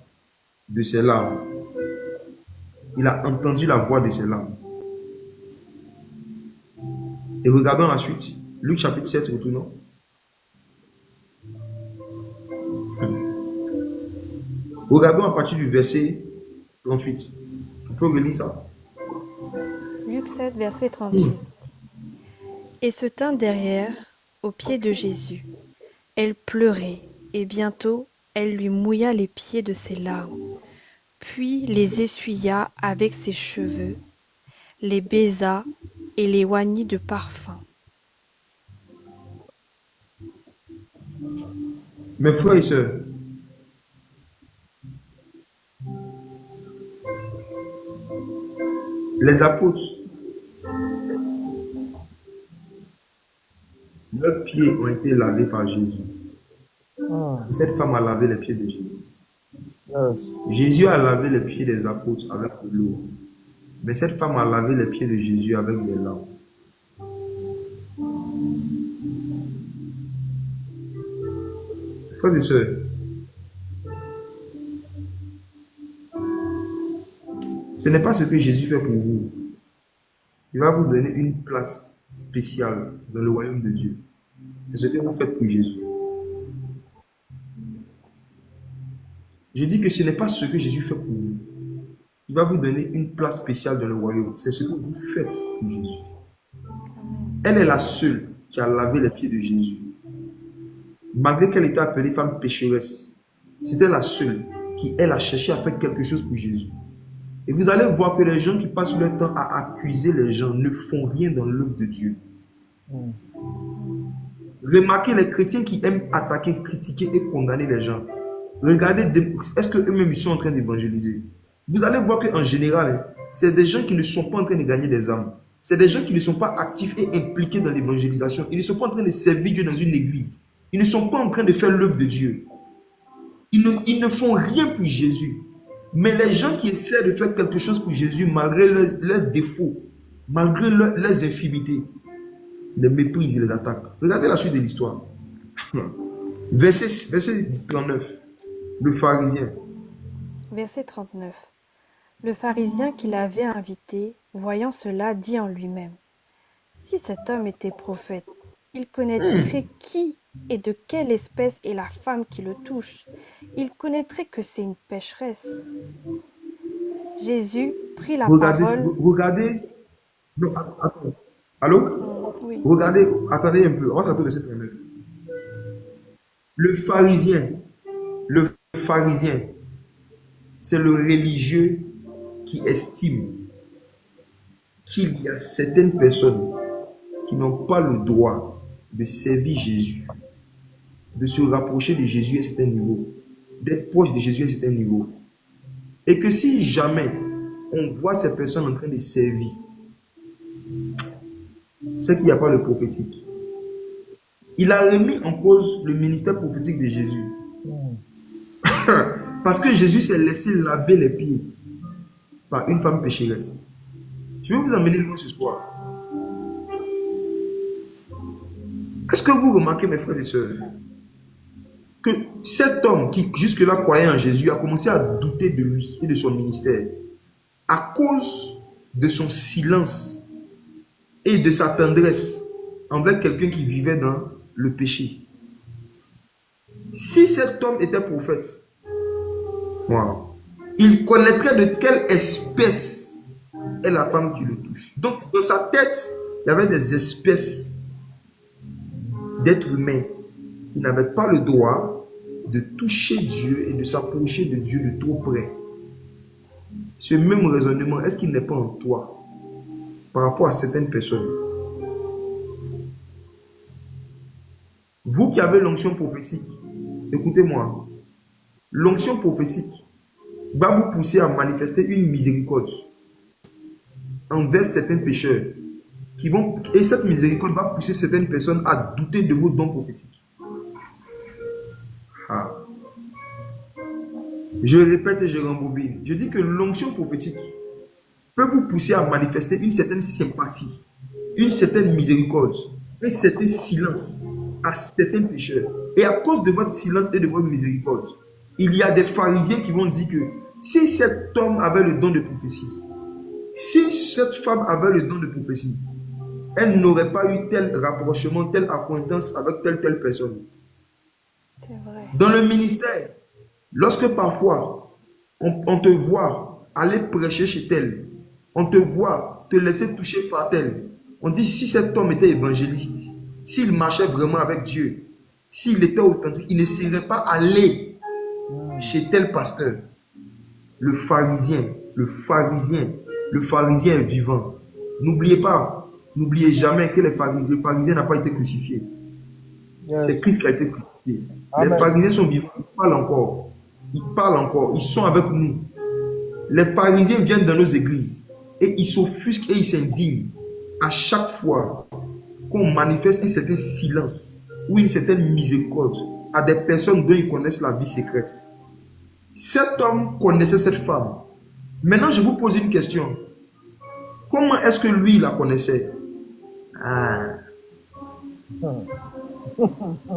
de ses larmes. Il a entendu la voix de ses larmes. Et regardons la suite. Luc chapitre 7, retournons. Regardons à partir du verset 38. On peut relire ça. Luc 7, verset 38. Et se tint derrière, aux pieds de Jésus. Elle pleurait, et bientôt elle lui mouilla les pieds de ses larmes, puis les essuya avec ses cheveux, les baisa et les oignit de parfum. Mes frères et sœurs, les apôtres, leurs pieds ont été lavés par Jésus. Et cette femme a lavé les pieds de Jésus. Yes. Jésus a lavé les pieds des apôtres avec de l'eau. Mais cette femme a lavé les pieds de Jésus avec des larmes. Frères et sœurs, ce n'est pas ce que Jésus fait pour vous. Il va vous donner une place spéciale dans le royaume de Dieu. C'est ce que vous faites pour Jésus. Je dis que ce n'est pas ce que Jésus fait pour vous. Il va vous donner une place spéciale dans le royaume. C'est ce que vous faites pour Jésus. Elle est la seule qui a lavé les pieds de Jésus. Malgré qu'elle était appelée femme pécheresse, c'était la seule qui, elle, a cherché à faire quelque chose pour Jésus. Et vous allez voir que les gens qui passent leur temps à accuser les gens ne font rien dans l'œuvre de Dieu. Remarquez les chrétiens qui aiment attaquer, critiquer et condamner les gens. Regardez, est-ce qu'eux-mêmes ils sont en train d'évangéliser? Vous allez voir qu'en général, c'est des gens qui ne sont pas en train de gagner des âmes. C'est des gens qui ne sont pas actifs et impliqués dans l'évangélisation. Ils ne sont pas en train de servir Dieu dans une église. Ils ne sont pas en train de faire l'œuvre de Dieu. Ils ne font rien pour Jésus. Mais les gens qui essaient de faire quelque chose pour Jésus, malgré leurs défauts, malgré leurs infimités, ils les méprisent, ils les attaquent. Regardez la suite de l'histoire. Verset 39. Le pharisien. Verset 39. Le pharisien qui l'avait invité, voyant cela, dit en lui-même: si cet homme était prophète, il connaîtrait qui et de quelle espèce est la femme qui le touche. Il connaîtrait que c'est une pécheresse. Jésus prit la parole. Regardez. Non, attends. Allô? Oui. Regardez, attendez un peu. On va s'attendre au verset 39. Le pharisien, c'est le religieux qui estime qu'il y a certaines personnes qui n'ont pas le droit de servir Jésus, de se rapprocher de Jésus à un certain niveau, d'être proche de Jésus à un certain niveau. Et que si jamais on voit ces personnes en train de servir, c'est qu'il n'y a pas le prophétique. Il a remis en cause le ministère prophétique de Jésus. Parce que Jésus s'est laissé laver les pieds par une femme pécheresse. Je vais vous emmener loin ce soir. Est-ce que vous remarquez, mes frères et sœurs, que cet homme qui jusque-là croyait en Jésus a commencé à douter de lui et de son ministère à cause de son silence et de sa tendresse envers quelqu'un qui vivait dans le péché. Si cet homme était prophète, wow, il connaîtrait de quelle espèce est la femme qui le touche. Donc, dans sa tête, il y avait des espèces d'êtres humains qui n'avaient pas le droit de toucher Dieu et de s'approcher de Dieu de trop près. Ce même raisonnement, est-ce qu'il n'est pas en toi par rapport à certaines personnes? Vous qui avez l'onction prophétique, écoutez-moi, l'onction prophétique va vous pousser à manifester une miséricorde envers certains pécheurs et cette miséricorde va pousser certaines personnes à douter de vos dons prophétiques. Je répète et je rembobine. Je dis que l'onction prophétique peut vous pousser à manifester une certaine sympathie, une certaine miséricorde, un certain silence à certains pécheurs. Et à cause de votre silence et de votre miséricorde, il y a des pharisiens qui vont dire que si cet homme avait le don de prophétie, si cette femme avait le don de prophétie, elle n'aurait pas eu tel rapprochement, telle acquaintance avec telle personne. C'est vrai. Dans le ministère, lorsque parfois on te voit aller prêcher chez tel, on te voit te laisser toucher par tel, on dit si cet homme était évangéliste, s'il marchait vraiment avec Dieu, s'il était authentique, il ne serait pas allé chez tel pasteur. Le pharisien est vivant. N'oubliez pas, n'oubliez jamais que le pharisien n'a pas été crucifié. Yes. C'est Christ qui a été crucifié. Amen. Les pharisiens sont vivants, ils parlent encore. Ils sont avec nous. Les pharisiens viennent dans nos églises et ils s'offusquent et ils s'indignent à chaque fois qu'on manifeste un certain silence ou une certaine miséricorde à des personnes dont ils connaissent la vie secrète. Cet homme connaissait cette femme. Maintenant, je vous pose une question. Comment est-ce que lui la connaissait? Ah. Hmm.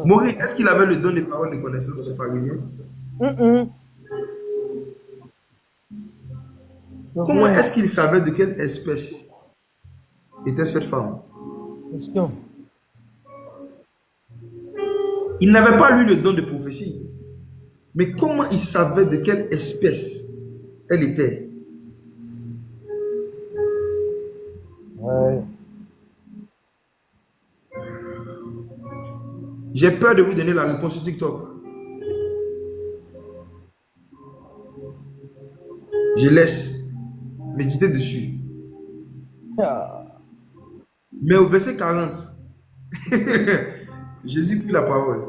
Maurice, est-ce qu'il avait le don de parole de connaissance, ce pharisien? Mm-mm. Comment Sophia, est-ce qu'il savait de quelle espèce était cette femme? question. Il n'avait pas lu le don de prophétie. Mais comment il savait de quelle espèce elle était? Ouais. J'ai peur de vous donner la réponse sur TikTok. Je laisse méditer dessus. Ah. Mais au verset 40, Jésus prit la parole.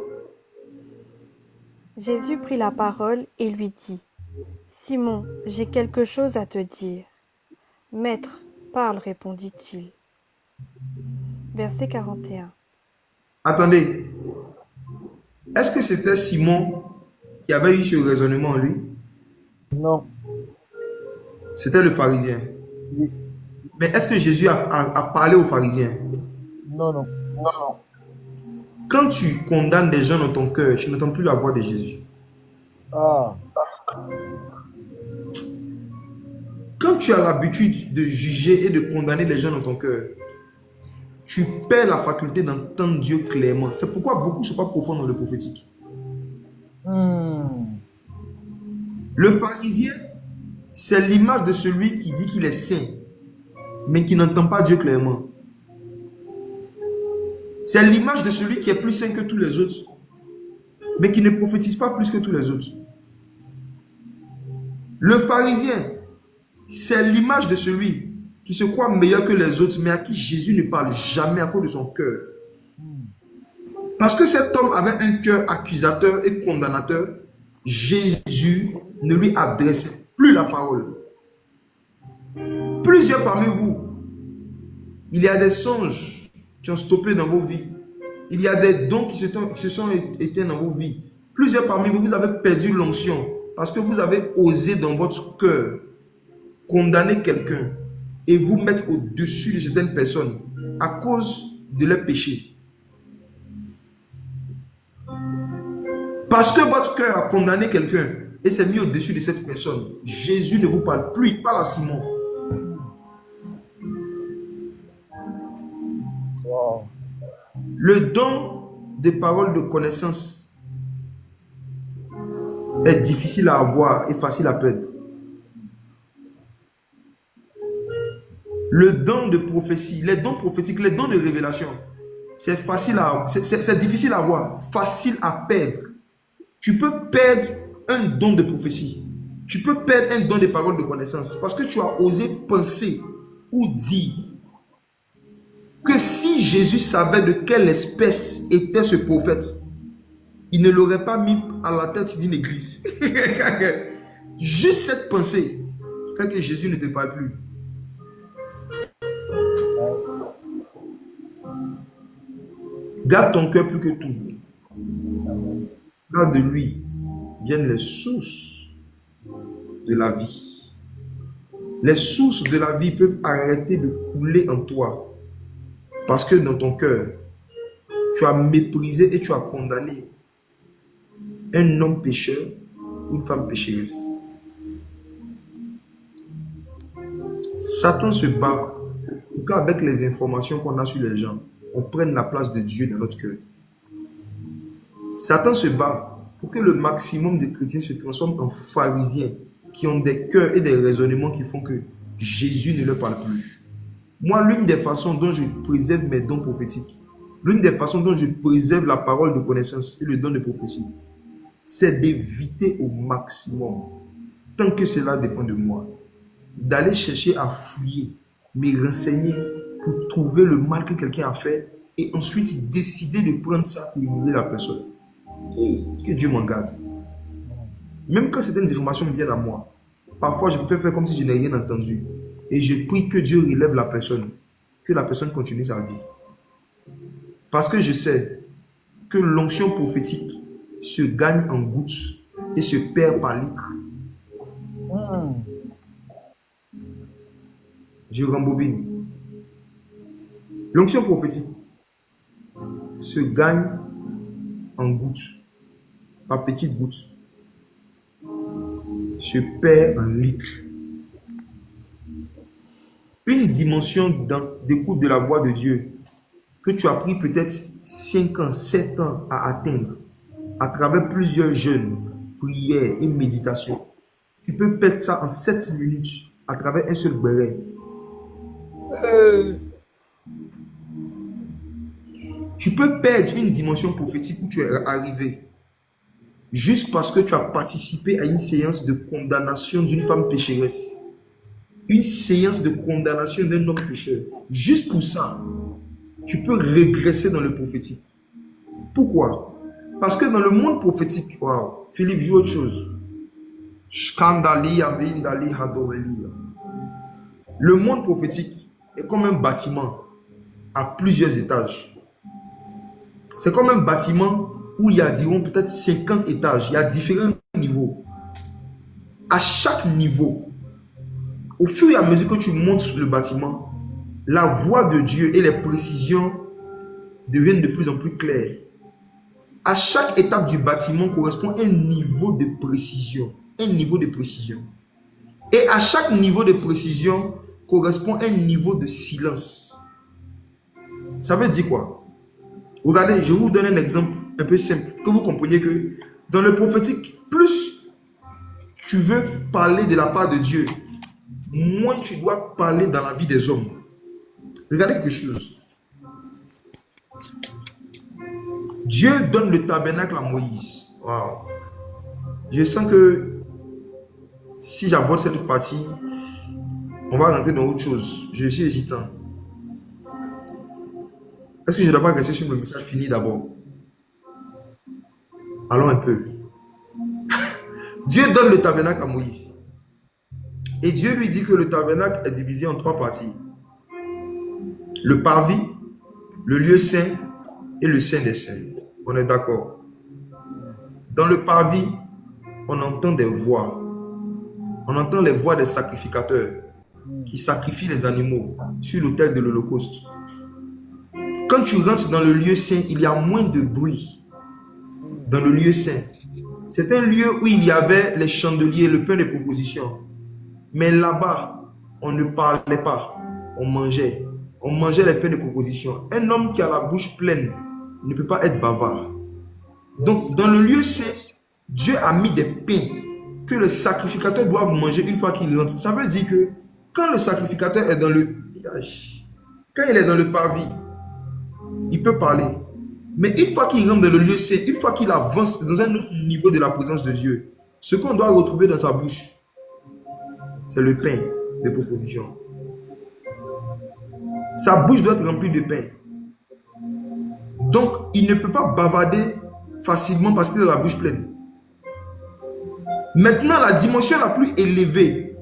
Jésus prit la parole et lui dit, Simon, j'ai quelque chose à te dire. Maître, parle, répondit-il. Verset 41. Attendez, est-ce que c'était Simon qui avait eu ce raisonnement en lui? Non. C'était le pharisien. Oui. Mais est-ce que Jésus a parlé aux pharisiens? Non, non. Quand tu condamnes des gens dans ton cœur, tu n'entends plus la voix de Jésus. Ah. Quand tu as l'habitude de juger et de condamner les gens dans ton cœur, tu perds la faculté d'entendre Dieu clairement. C'est pourquoi beaucoup ne sont pas profonds dans le prophétique. Hmm. Le pharisien, c'est l'image de celui qui dit qu'il est saint, mais qui n'entend pas Dieu clairement. C'est l'image de celui qui est plus saint que tous les autres, mais qui ne prophétise pas plus que tous les autres. Le pharisien, c'est l'image de celui qui se croit meilleur que les autres, mais à qui Jésus ne parle jamais à cause de son cœur. Parce que cet homme avait un cœur accusateur et condamnateur, Jésus ne lui adressait plus la parole. Plusieurs parmi vous, il y a des songes qui ont stoppé dans vos vies. Il y a des dons qui se sont éteints dans vos vies. Plusieurs parmi vous, vous avez perdu l'onction parce que vous avez osé dans votre cœur condamner quelqu'un et vous mettre au-dessus de certaines personnes à cause de leurs péchés. Parce que votre cœur a condamné quelqu'un et s'est mis au-dessus de cette personne, Jésus ne vous parle plus, il parle à Simon. Wow. Le don des paroles de connaissance est difficile à avoir et facile à perdre. Le don de prophétie, les dons prophétiques, les dons de révélation, c'est difficile à avoir, facile à perdre. Tu peux perdre un don de prophétie. Tu peux perdre un don de paroles de connaissance parce que tu as osé penser ou dire que si Jésus savait de quelle espèce était ce prophète, il ne l'aurait pas mis à la tête d'une église. Juste cette pensée fait que Jésus ne te parle plus. Garde ton cœur plus que tout. Car de lui viennent les sources de la vie. Les sources de la vie peuvent arrêter de couler en toi parce que dans ton cœur, tu as méprisé et tu as condamné un homme pécheur ou une femme pécheresse. Satan se bat pour qu'avec les informations qu'on a sur les gens, on prenne la place de Dieu dans notre cœur. Satan se bat pour que le maximum de chrétiens se transforment en pharisiens qui ont des cœurs et des raisonnements qui font que Jésus ne leur parle plus. Moi, l'une des façons dont je préserve mes dons prophétiques, l'une des façons dont je préserve la parole de connaissance et le don de prophétie, c'est d'éviter au maximum, tant que cela dépend de moi, d'aller chercher à fouiller, me renseigner pour trouver le mal que quelqu'un a fait et ensuite décider de prendre ça pour humilier la personne. Et que Dieu m'en garde. Même quand certaines informations viennent à moi, parfois je préfère faire comme si je n'ai rien entendu. Et je prie que Dieu relève la personne, que la personne continue sa vie. Parce que je sais que l'onction prophétique se gagne en gouttes et se perd par litres. Je rembobine. L'onction prophétique se gagne en gouttes, par petites gouttes, se perd en litres. Une dimension d'écoute de la voix de Dieu que tu as pris peut-être 5 ans, 7 ans à atteindre à travers plusieurs jeûnes, prières et méditations. Tu peux perdre ça en 7 minutes à travers un seul béret. Tu peux perdre une dimension prophétique où tu es arrivé juste parce que tu as participé à une séance de condamnation d'une femme pécheresse. Une séance de condamnation d'un homme pécheur. Juste pour ça, tu peux régresser dans le prophétique. Pourquoi? Parce que dans le monde prophétique, wow, Philippe joue autre chose. Le monde prophétique est comme un bâtiment à plusieurs étages. C'est comme un bâtiment où il y a, dirons, peut-être 50 étages. Il y a différents niveaux. À chaque niveau, au fur et à mesure que tu montes le bâtiment, la voix de Dieu et les précisions deviennent de plus en plus claires. À chaque étape du bâtiment correspond un niveau de précision. Un niveau de précision. Et à chaque niveau de précision correspond un niveau de silence. Ça veut dire quoi? Regardez, je vous donne un exemple un peu simple, que vous compreniez que dans le prophétique, plus tu veux parler de la part de Dieu, moins tu dois parler dans la vie des hommes. Regardez quelque chose. Dieu donne le tabernacle à Moïse. Wow. Je sens que si j'aborde cette partie, on va rentrer dans autre chose. Je suis hésitant. Est-ce que je ne dois pas rester sur le message fini d'abord? Allons un peu. Dieu donne le tabernacle à Moïse. Et Dieu lui dit que le tabernacle est divisé en 3 parties. Le parvis, le lieu saint et le saint des saints. On est d'accord. Dans le parvis, on entend des voix. On entend les voix des sacrificateurs qui sacrifient les animaux sur l'autel de l'Holocauste. Quand tu rentres dans le lieu saint, il y a moins de bruit. Dans le lieu saint, c'est un lieu où il y avait les chandeliers, le pain de proposition. Mais là-bas, on ne parlait pas, on mangeait. On mangeait les pains de proposition. Un homme qui a la bouche pleine ne peut pas être bavard. Donc, dans le lieu saint, Dieu a mis des pains que les sacrificateurs doivent manger une fois qu'ils rentrent. Ça veut dire que quand le sacrificateur est dans le... Quand il est dans le parvis, il peut parler. Mais une fois qu'il rentre dans le lieu saint, une fois qu'il avance dans un autre niveau de la présence de Dieu, ce qu'on doit retrouver dans sa bouche, c'est le pain de proposition. Sa bouche doit être remplie de pain. Donc, il ne peut pas bavarder facilement parce qu'il a la bouche pleine. Maintenant, la dimension la plus élevée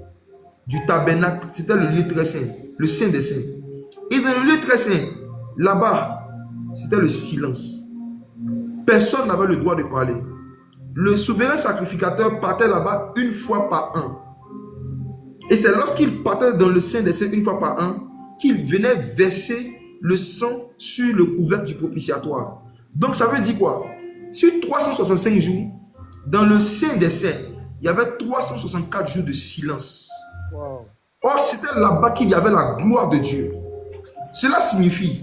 du tabernacle, c'était le lieu très saint, le saint des saints. Et dans le lieu très saint, là-bas, c'était le silence. Personne n'avait le droit de parler. Le souverain sacrificateur partait là-bas une fois par an. Et c'est lorsqu'il partait dans le sein des saints une fois par an qu'il venait verser le sang sur le couvercle du propitiatoire. Donc ça veut dire quoi? Sur 365 jours, dans le sein des saints, il y avait 364 jours de silence. Wow. Or, c'était là-bas qu'il y avait la gloire de Dieu. Cela signifie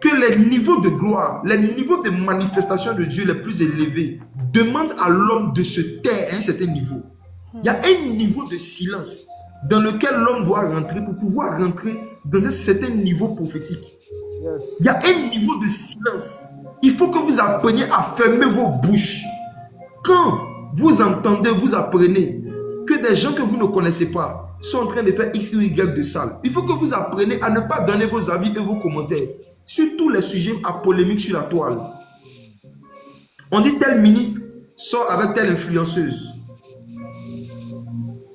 que les niveaux de gloire, les niveaux de manifestation de Dieu les plus élevés demandent à l'homme de se taire à un certain niveau. Il y a un niveau de silence dans lequel l'homme doit rentrer pour pouvoir rentrer dans un certain niveau prophétique. Yes. Il y a un niveau de silence. Il faut que vous appreniez à fermer vos bouches. Quand vous entendez, vous apprenez que des gens que vous ne connaissez pas sont en train de faire X ou Y de sale. Il faut que vous appreniez à ne pas donner vos avis et vos commentaires sur tous les sujets à polémique sur la toile. On dit tel ministre sort avec telle influenceuse.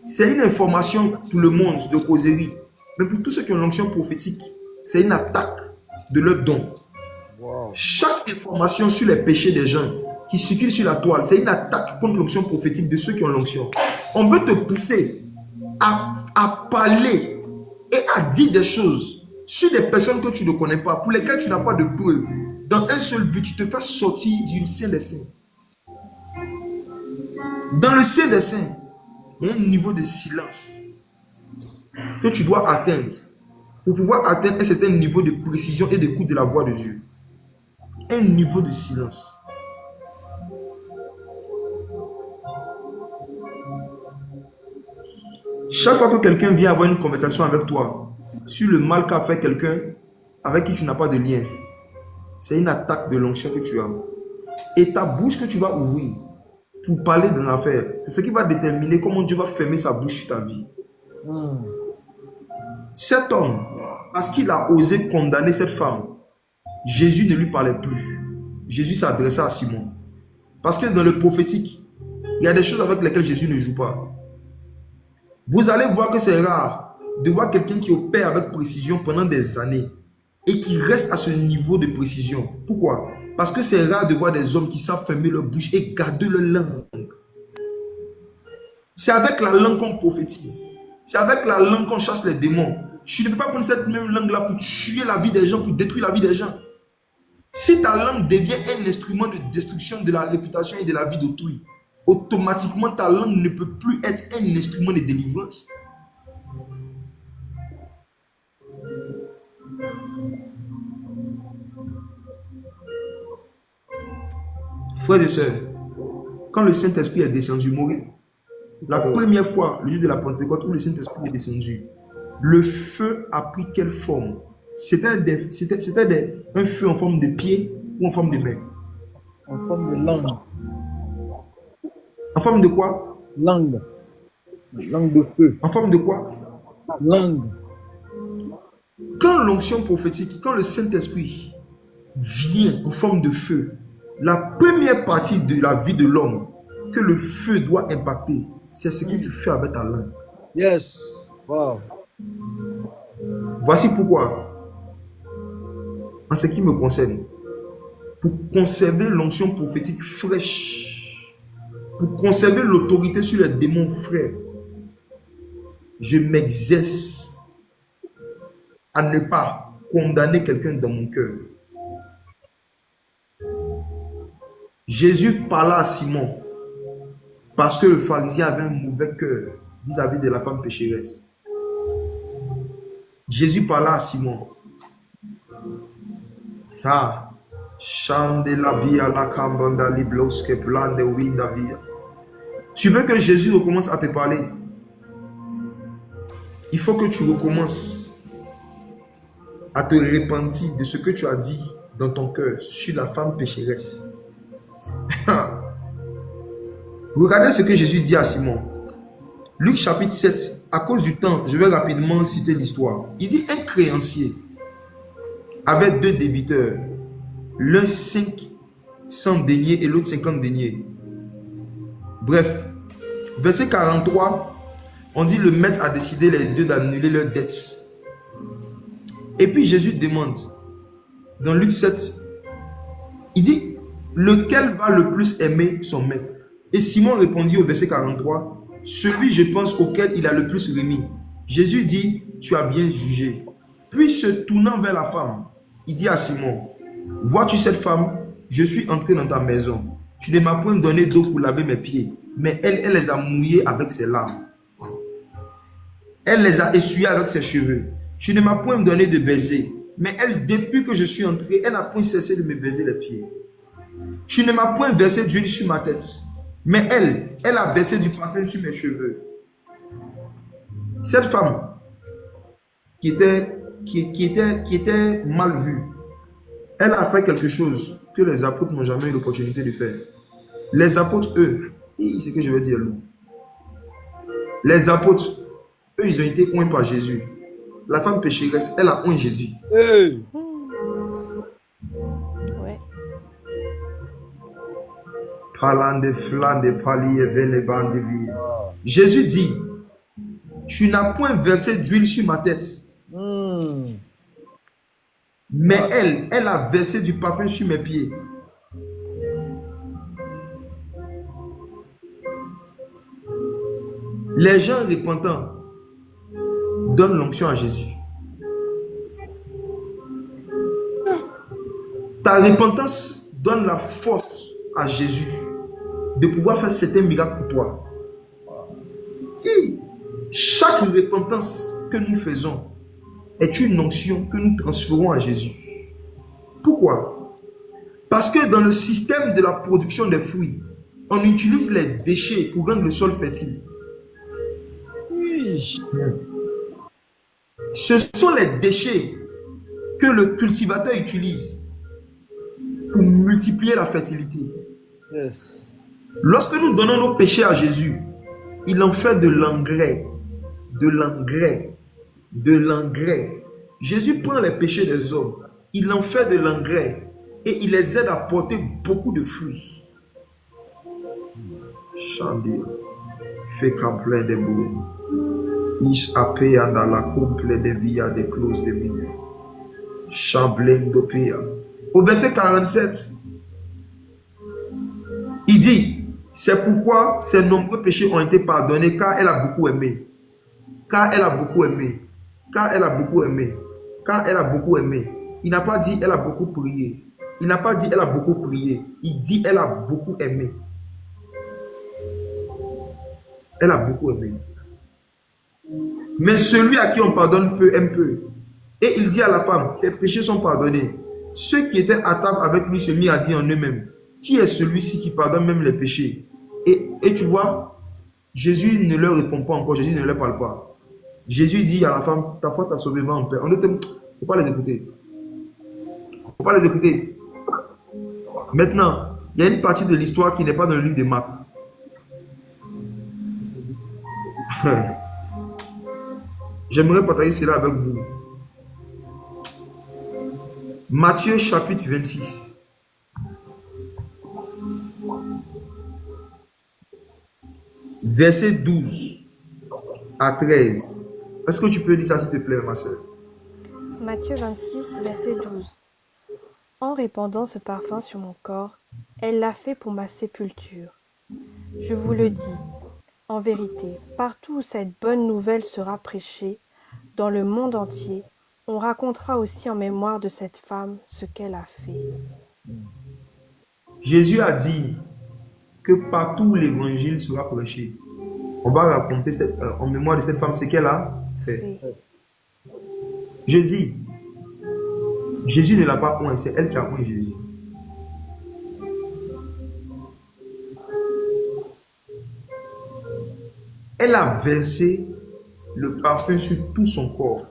C'est une information pour le monde de causerie. Mais pour tous ceux qui ont l'onction prophétique, c'est une attaque de leur don. Wow. Chaque information sur les péchés des gens qui circulent sur la toile, c'est une attaque contre l'onction prophétique de ceux qui ont l'onction. On veut te pousser à parler et à dire des choses sur des personnes que tu ne connais pas, pour lesquelles tu n'as pas de preuves, dans un seul but, tu te fais sortir du Saint des Saints. Dans le Saint des Saints, il y a un niveau de silence que tu dois atteindre pour pouvoir atteindre un certain niveau de précision et d'écoute de la voix de Dieu. Un niveau de silence. Chaque fois que quelqu'un vient avoir une conversation avec toi sur le mal qu'a fait quelqu'un avec qui tu n'as pas de lien, c'est une attaque de l'onction que tu as. Et ta bouche que tu vas ouvrir pour parler d'une affaire, c'est ce qui va déterminer comment Dieu va fermer sa bouche sur ta vie. Cet homme, parce qu'il a osé condamner cette femme, Jésus ne lui parlait plus. Jésus s'adressa à Simon. Parce que dans le prophétique, il y a des choses avec lesquelles Jésus ne joue pas. Vous allez voir que c'est rare de voir quelqu'un qui opère avec précision pendant des années et qui reste à ce niveau de précision. Pourquoi? Parce que c'est rare de voir des hommes qui savent fermer leur bouche et garder leur langue. C'est avec la langue qu'on prophétise. C'est avec la langue qu'on chasse les démons. Tu ne peux pas prendre cette même langue-là pour tuer la vie des gens, pour détruire la vie des gens. Si ta langue devient un instrument de destruction de la réputation et de la vie d'autrui, automatiquement ta langue ne peut plus être un instrument de délivrance. Frères et sœurs, quand le Saint-Esprit est descendu mourir, la première fois, le jour de la Pentecôte où le Saint-Esprit est descendu, le feu a pris quelle forme? C'était un feu en forme de pied ou en forme de main? En forme de langue. En forme de quoi? Langue. Langue de feu. En forme de quoi? Langue. Quand l'onction prophétique, quand le Saint-Esprit vient en forme de feu, la première partie de la vie de l'homme que le feu doit impacter, c'est ce que tu fais avec ta langue. Yes. Wow. Voici pourquoi. En ce qui me concerne, pour conserver l'onction prophétique fraîche, pour conserver l'autorité sur les démons frais, je m'exerce à ne pas condamner quelqu'un dans mon cœur. Jésus parla à Simon parce que le pharisien avait un mauvais cœur vis-à-vis de la femme pécheresse. Jésus parla à Simon. Ah, tu veux que Jésus recommence à te parler? Il faut que tu recommences à te repentir de ce que tu as dit dans ton cœur sur la femme pécheresse. Regardez ce que Jésus dit à Simon. Luc chapitre 7, à cause du temps, je vais rapidement citer l'histoire. Il dit un créancier avait deux débiteurs, l'un 500 deniers et l'autre 50 deniers. Bref, verset 43, on dit le maître a décidé les deux d'annuler leurs dettes. Et puis Jésus demande, dans Luc 7, il dit, lequel va le plus aimer son maître? Et Simon répondit au verset 43, celui, je pense, auquel il a le plus remis. Jésus dit, tu as bien jugé. Puis se tournant vers la femme, il dit à Simon, vois-tu cette femme? Je suis entré dans ta maison. Tu ne m'as point donné d'eau pour laver mes pieds, mais elle les a mouillés avec ses larmes. Elle les a essuyés avec ses cheveux. Tu ne m'as point donné de baiser, mais elle, depuis que je suis entré, elle n'a point cessé de me baiser les pieds. Tu ne m'as point versé d'huile sur ma tête, mais elle a versé du parfum sur mes cheveux. Cette femme qui était mal vue, elle a fait quelque chose que les apôtres n'ont jamais eu l'opportunité de faire. Les apôtres, eux, c'est ce que je veux dire là. Les apôtres, eux, ils ont été oints par Jésus. La femme pécheresse, elle a oint Jésus. Hey. Ouais. Jésus dit, tu n'as point versé d'huile sur ma tête. Mais elle a versé du parfum sur mes pieds. Les gens repentants donnent l'onction à Jésus. Ta repentance donne la force à Jésus de pouvoir faire certains miracles pour toi. Et chaque repentance que nous faisons est une onction que nous transférons à Jésus. Pourquoi? Parce que dans le système de la production des fruits, on utilise les déchets pour rendre le sol fertile. Oui. Ce sont les déchets que le cultivateur utilise pour multiplier la fertilité. Yes. Lorsque nous donnons nos péchés à Jésus, il en fait de l'engrais, de l'engrais, de l'engrais. Jésus prend les péchés des hommes, il en fait de l'engrais et il les aide à porter beaucoup de fruits. Chandier, fait plein de beaux. Ish apea dans la couple de via des clauses de milieu. Chamblin d'opéa. Au verset 47, il dit, c'est pourquoi ses nombreux péchés ont été pardonnés, car elle a beaucoup aimé. Car elle a beaucoup aimé. Car elle a beaucoup aimé. Car elle a beaucoup aimé. Il n'a pas dit elle a beaucoup prié. Il n'a pas dit elle a beaucoup prié. Il dit elle a beaucoup aimé. Elle a beaucoup aimé. Mais celui à qui on pardonne peu aime peu. Et il dit à la femme, tes péchés sont pardonnés. Ceux qui étaient à table avec lui se mirent à dire en eux-mêmes, qui est celui-ci qui pardonne même les péchés? Et tu vois, Jésus ne leur répond pas encore, Jésus ne leur parle pas. Jésus dit à la femme, ta foi t'a sauvé, va en paix. Il ne faut pas les écouter. Il ne faut pas les écouter. Maintenant, il y a une partie de l'histoire qui n'est pas dans le livre des Marc. J'aimerais partager cela avec vous. Matthieu chapitre 26. Verset 12 à 13. Est-ce que tu peux lire ça s'il te plaît, ma soeur? Matthieu 26, verset 12. En répandant ce parfum sur mon corps, elle l'a fait pour ma sépulture. Je vous le dis, en vérité, partout où cette bonne nouvelle sera prêchée, dans le monde entier, on racontera aussi en mémoire de cette femme ce qu'elle a fait. Jésus a dit que partout où l'évangile sera prêché, on va raconter en mémoire de cette femme ce qu'elle a fait. Je dis, Jésus ne l'a pas oint, c'est elle qui a oint Jésus. Elle a versé le parfum sur tout son corps.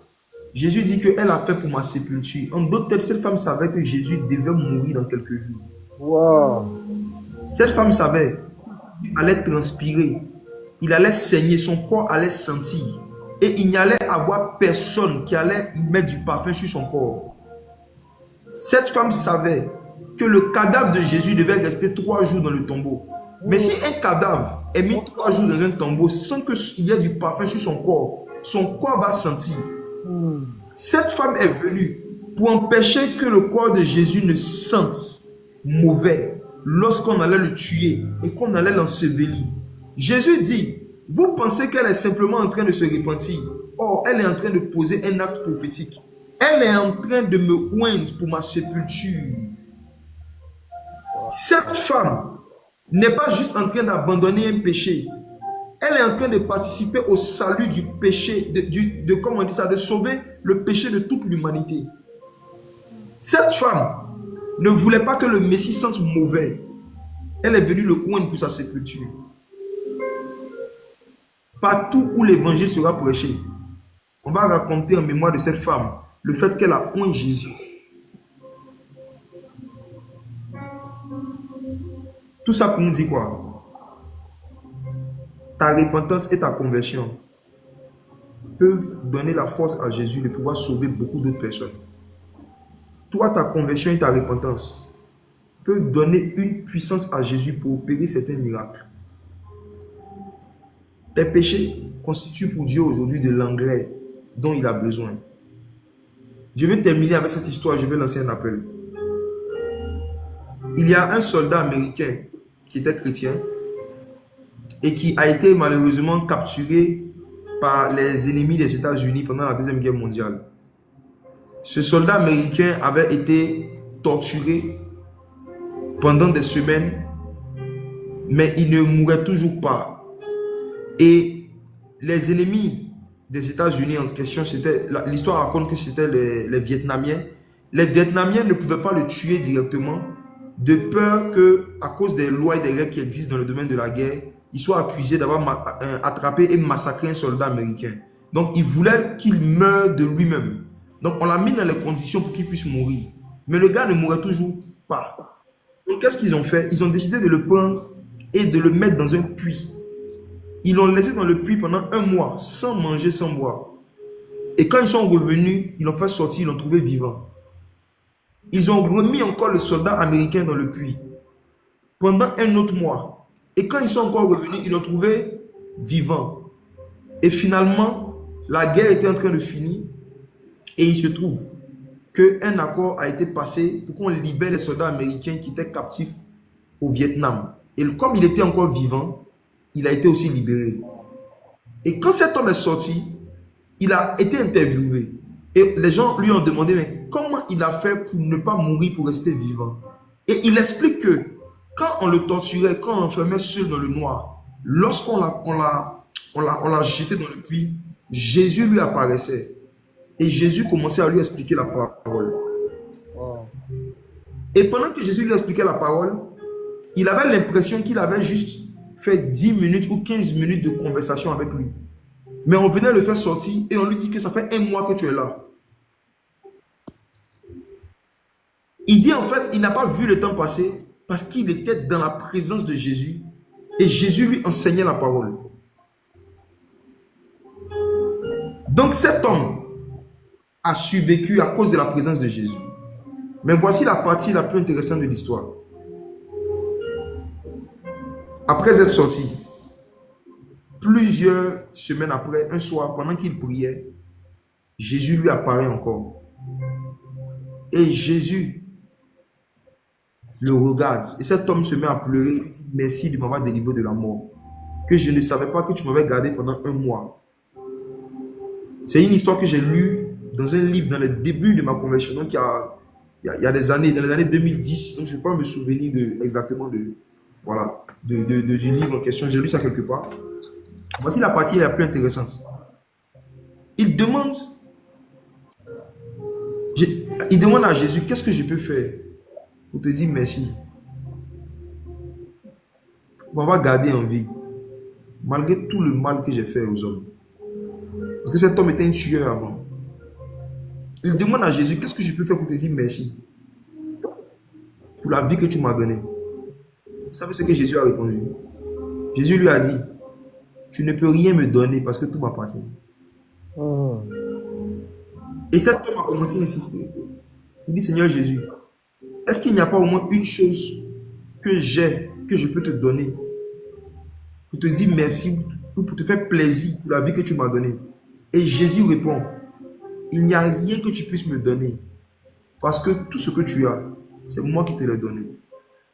Jésus dit qu'elle a fait pour ma sépulture. En d'autres termes, cette femme savait que Jésus devait mourir dans quelques jours. Wow. Cette femme savait qu'il allait transpirer, il allait saigner, son corps allait sentir. Et il n'y allait avoir personne qui allait mettre du parfum sur son corps. Cette femme savait que le cadavre de Jésus devait rester 3 jours dans le tombeau. Mais si un cadavre est mis 3 jours dans un tombeau sans qu'il y ait du parfum sur son corps va sentir. Cette femme est venue pour empêcher que le corps de Jésus ne sente mauvais lorsqu'on allait le tuer et qu'on allait l'ensevelir. Jésus dit, vous pensez qu'elle est simplement en train de se repentir. Or, elle est en train de poser un acte prophétique. Elle est en train de me oindre pour ma sépulture. Cette femme n'est pas juste en train d'abandonner un péché. Elle est en train de participer au salut du péché, comment on dit ça, de sauver le péché de toute l'humanité. Cette femme ne voulait pas que le Messie sente mauvais. Elle est venue le oindre pour sa sépulture. Partout où l'évangile sera prêché, on va raconter en mémoire de cette femme le fait qu'elle a oint Jésus. Tout ça pour nous dire quoi? Ta repentance et ta conversion peuvent donner la force à Jésus de pouvoir sauver beaucoup d'autres personnes. Toi, ta conversion et ta repentance peuvent donner une puissance à Jésus pour opérer certains miracles. Tes péchés constituent pour Dieu aujourd'hui de l'engrais dont il a besoin. Je vais terminer avec cette histoire, je vais lancer un appel. Il y a un soldat américain qui était chrétien et qui a été malheureusement capturé par les ennemis des États-Unis pendant la Deuxième Guerre mondiale. Ce soldat américain avait été torturé pendant des semaines, mais il ne mourait toujours pas. Et les ennemis des États-Unis en question, l'histoire raconte que c'était les Vietnamiens. Les Vietnamiens ne pouvaient pas le tuer directement, de peur que, à cause des lois et des règles qui existent dans le domaine de la guerre, il soit accusé d'avoir attrapé et massacré un soldat américain. Donc, il voulait qu'il meure de lui-même. Donc, on l'a mis dans les conditions pour qu'il puisse mourir. Mais le gars ne mourait toujours pas. Donc, qu'est-ce qu'ils ont fait? Ils ont décidé de le prendre et de le mettre dans un puits. Ils l'ont laissé dans le puits pendant 1 mois, sans manger, sans boire. Et quand ils sont revenus, ils l'ont fait sortir, ils l'ont trouvé vivant. Ils ont remis encore le soldat américain dans le puits pendant 1 autre mois. Et quand ils sont encore revenus, ils l'ont trouvé vivant. Et finalement, la guerre était en train de finir. Et il se trouve qu'un accord a été passé pour qu'on libère les soldats américains qui étaient captifs au Vietnam. Et comme il était encore vivant, il a été aussi libéré. Et quand cet homme est sorti, il a été interviewé. Et les gens lui ont demandé, mais comment il a fait pour ne pas mourir, pour rester vivant? Et il explique que quand on le torturait, quand on l'enfermait seul dans le noir, lorsqu'on l'a jeté dans le puits, Jésus lui apparaissait. Et Jésus commençait à lui expliquer la parole. Wow. Et pendant que Jésus lui expliquait la parole, il avait l'impression qu'il avait juste fait 10 minutes ou 15 minutes de conversation avec lui. Mais on venait le faire sortir et on lui dit que ça fait 1 mois que tu es là. Il dit en fait, il n'a pas vu le temps passer parce qu'il était dans la présence de Jésus et Jésus lui enseignait la parole. Donc cet homme a survécu à cause de la présence de Jésus. Mais voici la partie la plus intéressante de l'histoire. Après être sorti, plusieurs semaines après, un soir, pendant qu'il priait, Jésus lui apparaît encore. Et Jésus le regarde. Et cet homme se met à pleurer. Il dit, merci de m'avoir délivré de la mort. Que je ne savais pas que tu m'avais gardé pendant 1 mois. C'est une histoire que j'ai lue dans un livre dans le début de ma conversion. Donc, il y a des années, dans les années 2010. Donc, je ne peux pas me souvenir exactement du livre en question. J'ai lu ça quelque part. Voici la partie la plus intéressante. Il demande à Jésus, qu'est-ce que je peux faire pour te dire merci, pour m'avoir gardé en vie, malgré tout le mal que j'ai fait aux hommes. Parce que cet homme était un tueur avant. Il demande à Jésus, qu'est-ce que je peux faire pour te dire merci, pour la vie que tu m'as donnée. Vous savez ce que Jésus a répondu? Jésus lui a dit, tu ne peux rien me donner parce que tout m'appartient. Et cet homme a commencé à insister. Il dit, Seigneur Jésus, est-ce qu'il n'y a pas au moins une chose que j'ai, que je peux te donner, pour te dire merci, ou pour te faire plaisir pour la vie que tu m'as donnée? Et Jésus répond, il n'y a rien que tu puisses me donner, parce que tout ce que tu as, c'est moi qui te l'ai donné.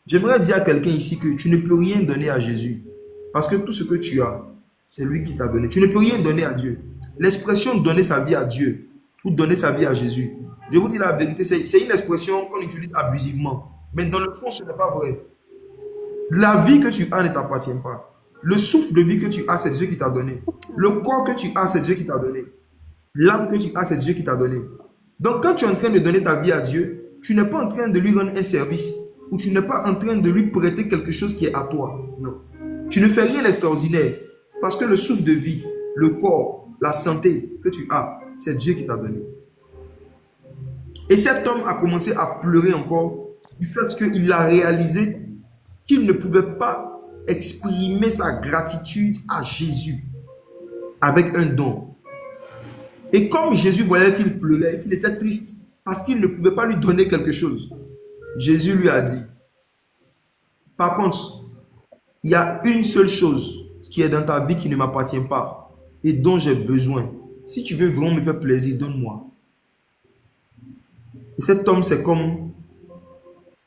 J'aimerais dire à quelqu'un ici que tu ne peux rien donner à Jésus, parce que tout ce que tu as, c'est lui qui t'a donné. Tu ne peux rien donner à Dieu. L'expression donner sa vie à Dieu, ou donner sa vie à Jésus, je vous dis la vérité, c'est une expression qu'on utilise abusivement. Mais dans le fond, ce n'est pas vrai. La vie que tu as ne t'appartient pas. Le souffle de vie que tu as, c'est Dieu qui t'a donné. Le corps que tu as, c'est Dieu qui t'a donné. L'âme que tu as, c'est Dieu qui t'a donné. Donc quand tu es en train de donner ta vie à Dieu, tu n'es pas en train de lui rendre un service, ou tu n'es pas en train de lui prêter quelque chose qui est à toi. Non. Tu ne fais rien d'extraordinaire, parce que le souffle de vie, le corps, la santé que tu as, c'est Dieu qui t'a donné. Et cet homme a commencé à pleurer encore du fait qu'il a réalisé qu'il ne pouvait pas exprimer sa gratitude à Jésus avec un don. Et comme Jésus voyait qu'il pleurait, qu'il était triste parce qu'il ne pouvait pas lui donner quelque chose, Jésus lui a dit, par contre, il y a une seule chose qui est dans ta vie qui ne m'appartient pas et dont j'ai besoin. Si tu veux vraiment me faire plaisir, donne-moi. Et cet homme, c'est comme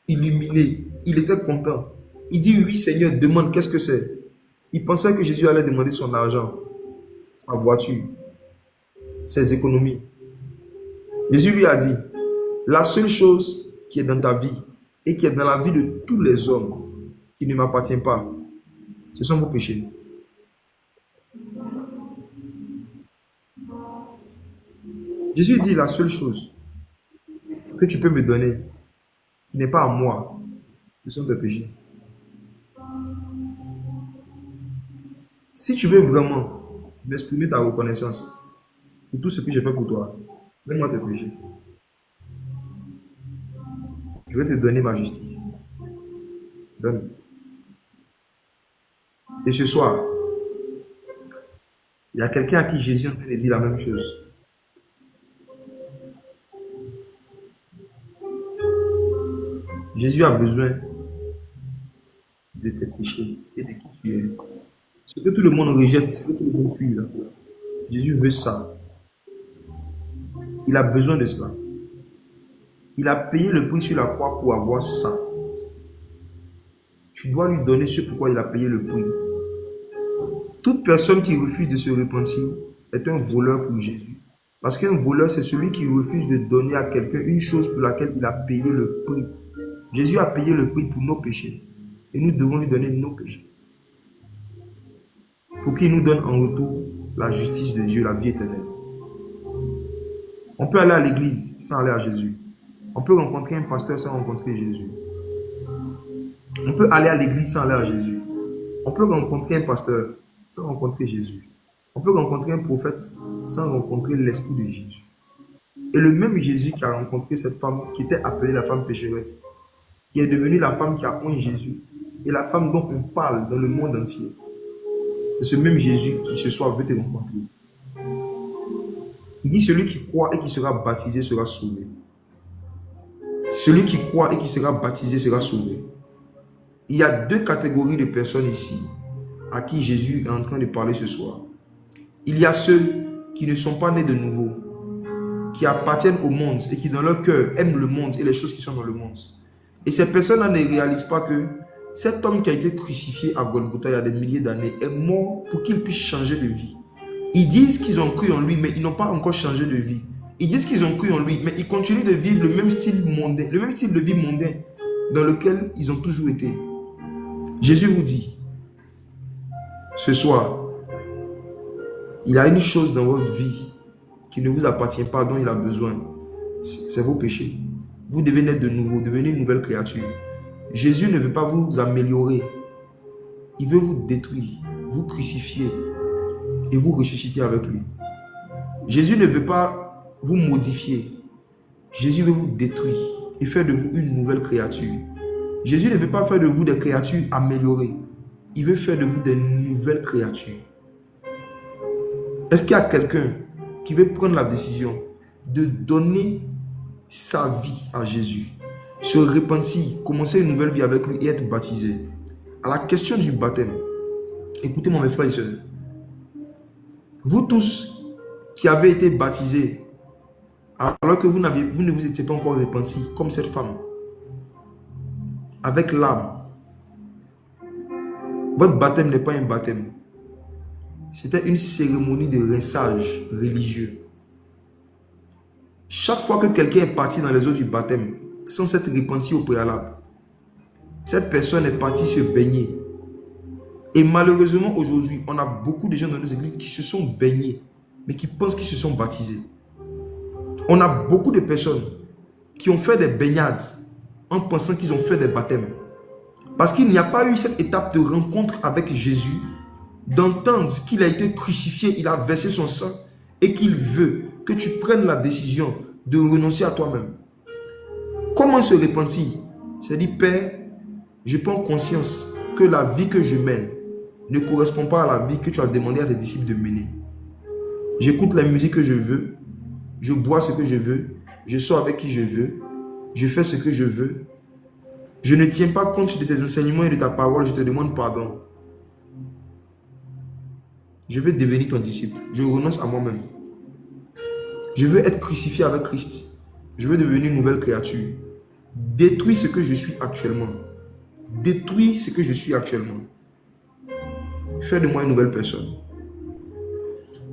illuminé. Il était content. Il dit, oui Seigneur, demande, qu'est-ce que c'est? Il pensait que Jésus allait demander son argent, sa voiture, ses économies. Jésus lui a dit, la seule chose qui est dans ta vie et qui est dans la vie de tous les hommes qui ne m'appartient pas, ce sont vos péchés. Jésus dit la seule chose que tu peux me donner, qui n'est pas à moi, ce sont tes péchés. Si tu veux vraiment m'exprimer ta reconnaissance pour tout ce que j'ai fait pour toi, donne-moi tes péchés. Je vais te donner ma justice. Donne. Et ce soir, il y a quelqu'un à qui Jésus est en train de dire la même chose. Jésus a besoin de tes péchés et de qui tu es. Ce que tout le monde rejette, ce que tout le monde fuit, là. Jésus veut ça. Il a besoin de cela. Il a payé le prix sur la croix pour avoir ça. Tu dois lui donner ce pourquoi il a payé le prix. Toute personne qui refuse de se repentir est un voleur pour Jésus. Parce qu'un voleur, c'est celui qui refuse de donner à quelqu'un une chose pour laquelle il a payé le prix. Jésus a payé le prix pour nos péchés. Et nous devons lui donner nos péchés. Pour qu'il nous donne en retour la justice de Dieu, la vie éternelle. On peut aller à l'église sans aller à Jésus. On peut rencontrer un pasteur sans rencontrer Jésus. On peut aller à l'église sans aller à Jésus. On peut rencontrer un pasteur sans rencontrer Jésus. On peut rencontrer un prophète sans rencontrer l'Esprit de Jésus. Et le même Jésus qui a rencontré cette femme qui était appelée la femme pécheresse, qui est devenue la femme qui a oint Jésus, et la femme dont on parle dans le monde entier, c'est ce même Jésus qui ce soir veut te rencontrer. Il dit, celui qui croit et qui sera baptisé sera sauvé. Celui qui croit et qui sera baptisé sera sauvé. Il y a deux catégories de personnes ici à qui Jésus est en train de parler ce soir. Il y a ceux qui ne sont pas nés de nouveau, qui appartiennent au monde et qui dans leur cœur aiment le monde et les choses qui sont dans le monde. Et ces personnes-là ne réalisent pas que cet homme qui a été crucifié à Golgotha il y a des milliers d'années est mort pour qu'il puisse changer de vie. Ils disent qu'ils ont cru en lui, mais ils n'ont pas encore changé de vie. Ils disent qu'ils ont cru en lui, mais ils continuent de vivre le même style mondain, le même style de vie mondain dans lequel ils ont toujours été. Jésus vous dit, ce soir, il y a une chose dans votre vie qui ne vous appartient pas, dont il a besoin. C'est vos péchés. Vous devez naître de nouveau, devenir une nouvelle créature. Jésus ne veut pas vous améliorer. Il veut vous détruire, vous crucifier et vous ressusciter avec lui. Jésus ne veut pas vous modifier. Jésus veut vous détruire et faire de vous une nouvelle créature. Jésus ne veut pas faire de vous des créatures améliorées. Il veut faire de vous des nouvelles créatures. Est-ce qu'il y a quelqu'un qui veut prendre la décision de donner sa vie à Jésus, se repentir, commencer une nouvelle vie avec lui et être baptisé? À la question du baptême, écoutez-moi mes frères et sœurs, vous tous qui avez été baptisés alors que vous ne vous étiez pas encore repentis, comme cette femme, avec l'âme, votre baptême n'est pas un baptême. C'était une cérémonie de rinçage religieux. Chaque fois que quelqu'un est parti dans les eaux du baptême, sans s'être repenti au préalable, cette personne est partie se baigner. Et malheureusement, aujourd'hui, on a beaucoup de gens dans nos églises qui se sont baignés, mais qui pensent qu'ils se sont baptisés. On a beaucoup de personnes qui ont fait des baignades en pensant qu'ils ont fait des baptêmes. Parce qu'il n'y a pas eu cette étape de rencontre avec Jésus, d'entendre qu'il a été crucifié, il a versé son sang et qu'il veut que tu prennes la décision de renoncer à toi-même. Comment se repentir? C'est dire, Père, je prends conscience que la vie que je mène ne correspond pas à la vie que tu as demandé à tes disciples de mener. J'écoute la musique que je veux, je bois ce que je veux, je sors avec qui je veux, je fais ce que je veux. Je ne tiens pas compte de tes enseignements et de ta parole, je te demande pardon. Je veux devenir ton disciple, je renonce à moi-même. Je veux être crucifié avec Christ. Je veux devenir une nouvelle créature. Détruis ce que je suis actuellement. Détruis ce que je suis actuellement. Fais de moi une nouvelle personne.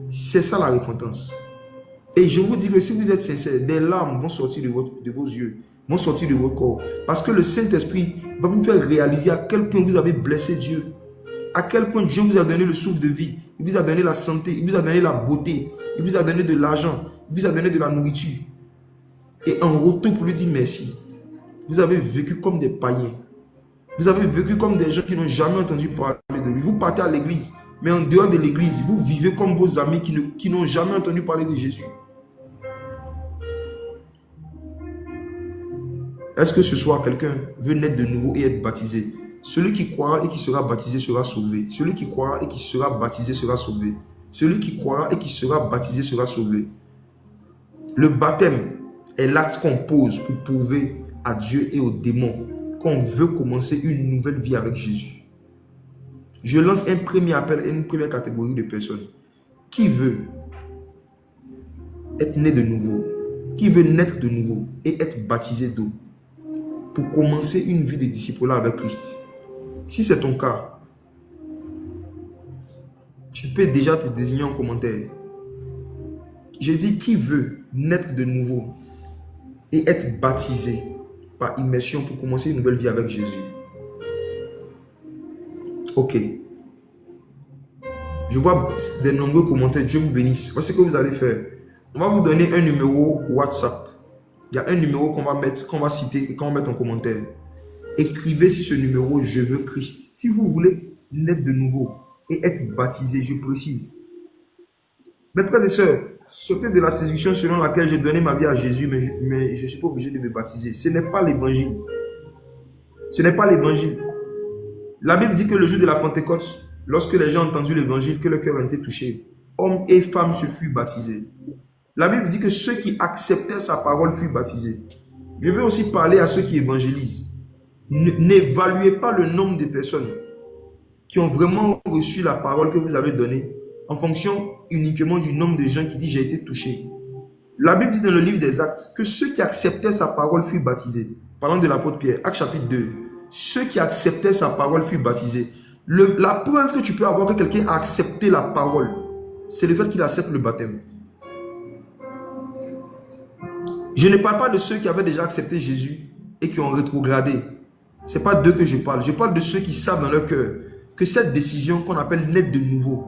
C'est ça la repentance. Et je vous dis que si vous êtes sincère, des larmes vont sortir de vos yeux, vont sortir de votre corps. Parce que le Saint-Esprit va vous faire réaliser à quel point vous avez blessé Dieu. À quel point Dieu vous a donné le souffle de vie. Il vous a donné la santé, il vous a donné la beauté, il vous a donné de l'argent, il vous a donné de la nourriture. Et en retour pour lui dire merci, vous avez vécu comme des païens. Vous avez vécu comme des gens qui n'ont jamais entendu parler de lui. Vous partez à l'église, mais en dehors de l'église, vous vivez comme vos amis qui n'ont jamais entendu parler de Jésus. Est-ce que ce soir, quelqu'un veut naître de nouveau et être baptisé? Celui qui croira et qui sera baptisé sera sauvé. Celui qui croira et qui sera baptisé sera sauvé. Celui qui croira et qui sera baptisé sera sauvé. Le baptême est l'acte qu'on pose pour prouver à Dieu et aux démons qu'on veut commencer une nouvelle vie avec Jésus. Je lance un premier appel à une première catégorie de personnes. Qui veut être né de nouveau? Qui veut naître de nouveau et être baptisé d'eau pour commencer une vie de disciple avec Christ? Si c'est ton cas, tu peux déjà te désigner en commentaire. Je dis qui veut naître de nouveau et être baptisé par immersion pour commencer une nouvelle vie avec Jésus. Ok. Je vois de nombreux commentaires. Dieu vous bénisse. Voici ce que vous allez faire. On va vous donner un numéro WhatsApp. Il y a un numéro qu'on va mettre, qu'on va citer et qu'on va mettre en commentaire. Écrivez sur ce numéro, je veux Christ. Si vous voulez naître de nouveau et être baptisé, je précise. Mes frères et sœurs, sautez de la séduction selon laquelle j'ai donné ma vie à Jésus, mais je ne suis pas obligé de me baptiser. Ce n'est pas l'évangile. Ce n'est pas l'évangile. La Bible dit que le jour de la Pentecôte, lorsque les gens ont entendu l'évangile, que le cœur a été touché, hommes et femmes se furent baptisés. La Bible dit que ceux qui acceptaient sa parole furent baptisés. Je veux aussi parler à ceux qui évangélisent. N'évaluez pas le nombre de personnes qui ont vraiment reçu la parole que vous avez donnée en fonction uniquement du nombre de gens qui disent j'ai été touché. La Bible dit dans le livre des Actes que ceux qui acceptaient sa parole furent baptisés. Parlant de l'apôtre Pierre, Actes chapitre 2. Ceux qui acceptaient sa parole furent baptisés. La preuve que tu peux avoir que quelqu'un a accepté la parole, c'est le fait qu'il accepte le baptême. Je ne parle pas de ceux qui avaient déjà accepté Jésus et qui ont rétrogradé. Ce n'est pas d'eux que je parle. Je parle de ceux qui savent dans leur cœur que cette décision qu'on appelle naître de nouveau,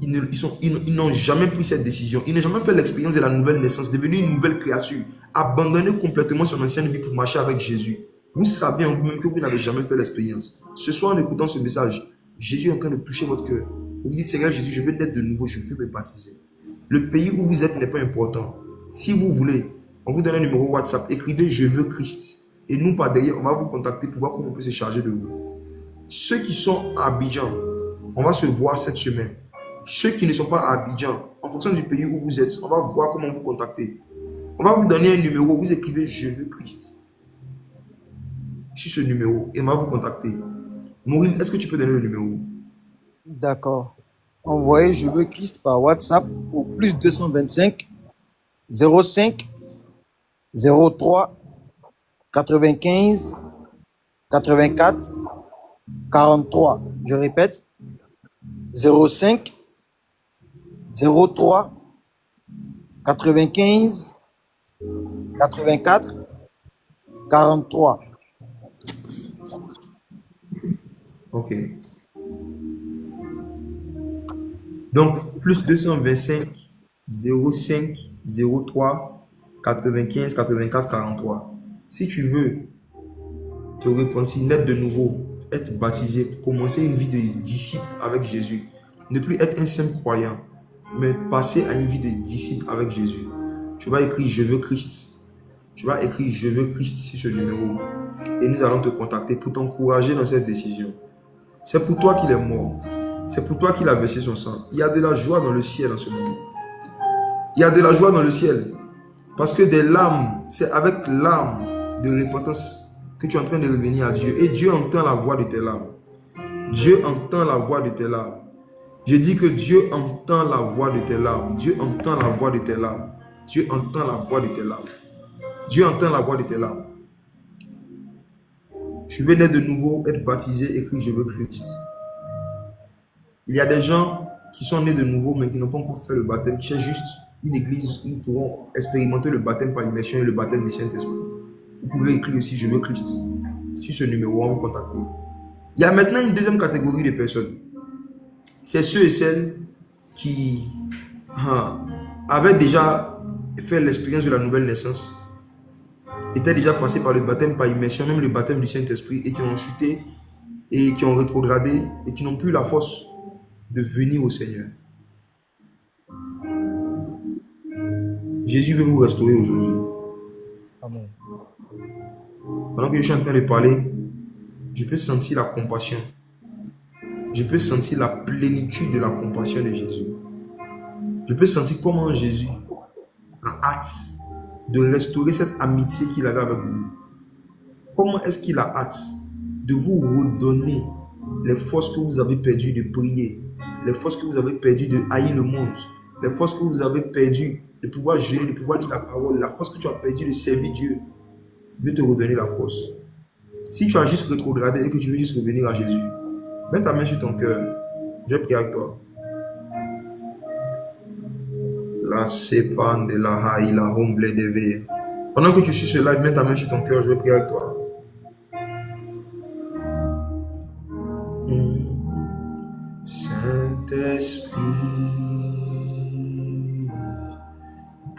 ils n'ont jamais pris cette décision. Ils n'ont jamais fait l'expérience de la nouvelle naissance, devenir une nouvelle créature, abandonner complètement son ancienne vie pour marcher avec Jésus. Vous savez en vous-même que vous n'avez jamais fait l'expérience. Ce soir, en écoutant ce message, Jésus est en train de toucher votre cœur. Vous dites, Seigneur Jésus, je veux naître de nouveau, je veux me baptiser. Le pays où vous êtes n'est pas important. Si vous voulez, on vous donne un numéro WhatsApp, écrivez je veux Christ. Et nous, par derrière, on va vous contacter pour voir comment on peut se charger de vous. Ceux qui sont à Abidjan, on va se voir cette semaine. Ceux qui ne sont pas à Abidjan, en fonction du pays où vous êtes, on va voir comment vous contacter. On va vous donner un numéro, vous écrivez je veux Christ sur ce numéro et on va vous contacter. Maureen, est-ce que tu peux donner le numéro? D'accord. Envoyez je veux Christ par WhatsApp au plus 225 05 03 95 84 43. Je répète, 05 03 95 84 43. Ok. Donc, plus 225 05 03 95 84 43. Si tu veux te repentir, naître de nouveau, être baptisé, commencer une vie de disciple avec Jésus, ne plus être un simple croyant, mais passer à une vie de disciple avec Jésus, tu vas écrire je veux Christ. Tu vas écrire je veux Christ sur ce numéro et nous allons te contacter pour t'encourager dans cette décision. C'est pour toi qu'il est mort. C'est pour toi qu'il a versé son sang. Il y a de la joie dans le ciel en ce moment. Il y a de la joie dans le ciel. Parce que des larmes, c'est avec larmes de repentance que tu es en train de revenir à Dieu. Et Dieu entend la voix de tes larmes. Dieu entend la voix de tes larmes. Je dis que Dieu entend la voix de tes larmes. Dieu entend la voix de tes larmes. Dieu entend la voix de tes larmes. Dieu entend la voix de tes larmes. Tu veux naître de nouveau, être baptisé, écris je veux Christ. Il y a des gens qui sont nés de nouveau, mais qui n'ont pas encore fait le baptême, qui cherchent juste une église où ils pourront expérimenter le baptême par immersion et le baptême du Saint-Esprit. Vous pouvez écrire aussi Je veux Christ. Sur ce numéro, on va vous contacter. Il y a maintenant une deuxième catégorie de personnes. C'est ceux et celles qui avaient déjà fait l'expérience de la nouvelle naissance, étaient déjà passés par le baptême par immersion, même le baptême du Saint-Esprit, et qui ont chuté, et qui ont rétrogradé, et qui n'ont plus la force de venir au Seigneur. Jésus veut vous restaurer aujourd'hui. Amen. Pendant que je suis en train de parler, je peux sentir la compassion. Je peux sentir la plénitude de la compassion de Jésus. Je peux sentir comment Jésus a hâte de restaurer cette amitié qu'il avait avec vous. Comment est-ce qu'il a hâte de vous redonner les forces que vous avez perdues de prier, les forces que vous avez perdues de haïr le monde, les forces que vous avez perdues de pouvoir jeûner, de pouvoir dire la parole, la force que tu as perdue de servir Dieu. Il veut te redonner la force. Si tu as juste rétrogradé et que tu veux juste revenir à Jésus, mets ta main sur ton cœur. Je vais prier avec toi. La sépan de la haï, la humble de veille. Pendant que tu suis ce live, mets ta main sur ton cœur. Je vais prier avec toi. Saint-Esprit,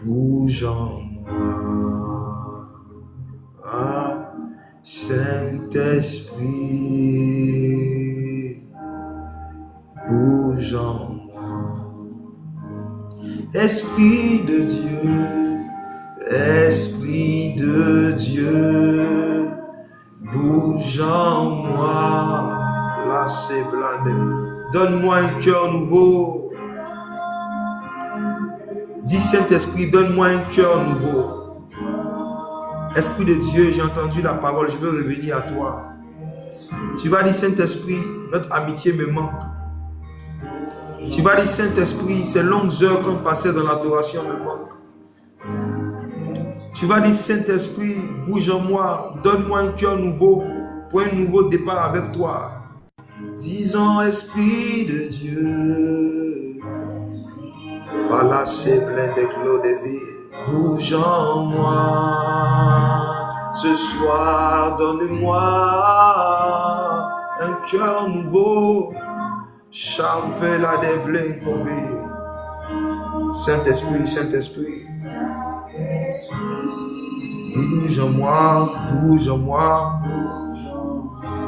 bouge en moi. Ah, Saint-Esprit, bouge en moi. Esprit de Dieu, bouge en moi. Là, c'est blindé. Donne-moi un cœur nouveau. Dis Saint-Esprit, donne-moi un cœur nouveau. Esprit de Dieu, j'ai entendu la parole, je veux revenir à toi. Tu vas dire Saint-Esprit, notre amitié me manque. Tu vas dire Saint-Esprit, ces longues heures qu'on passait dans l'adoration me manquent. Tu vas dire Saint-Esprit, bouge en moi, donne-moi un cœur nouveau pour un nouveau départ avec toi. Disons Esprit de Dieu, voilà c'est plein d'éclos de vie. Bouge en moi, ce soir donne-moi un cœur nouveau. Champela devlin combi. Saint-Esprit, Saint-Esprit, bouge en moi, bouge en moi.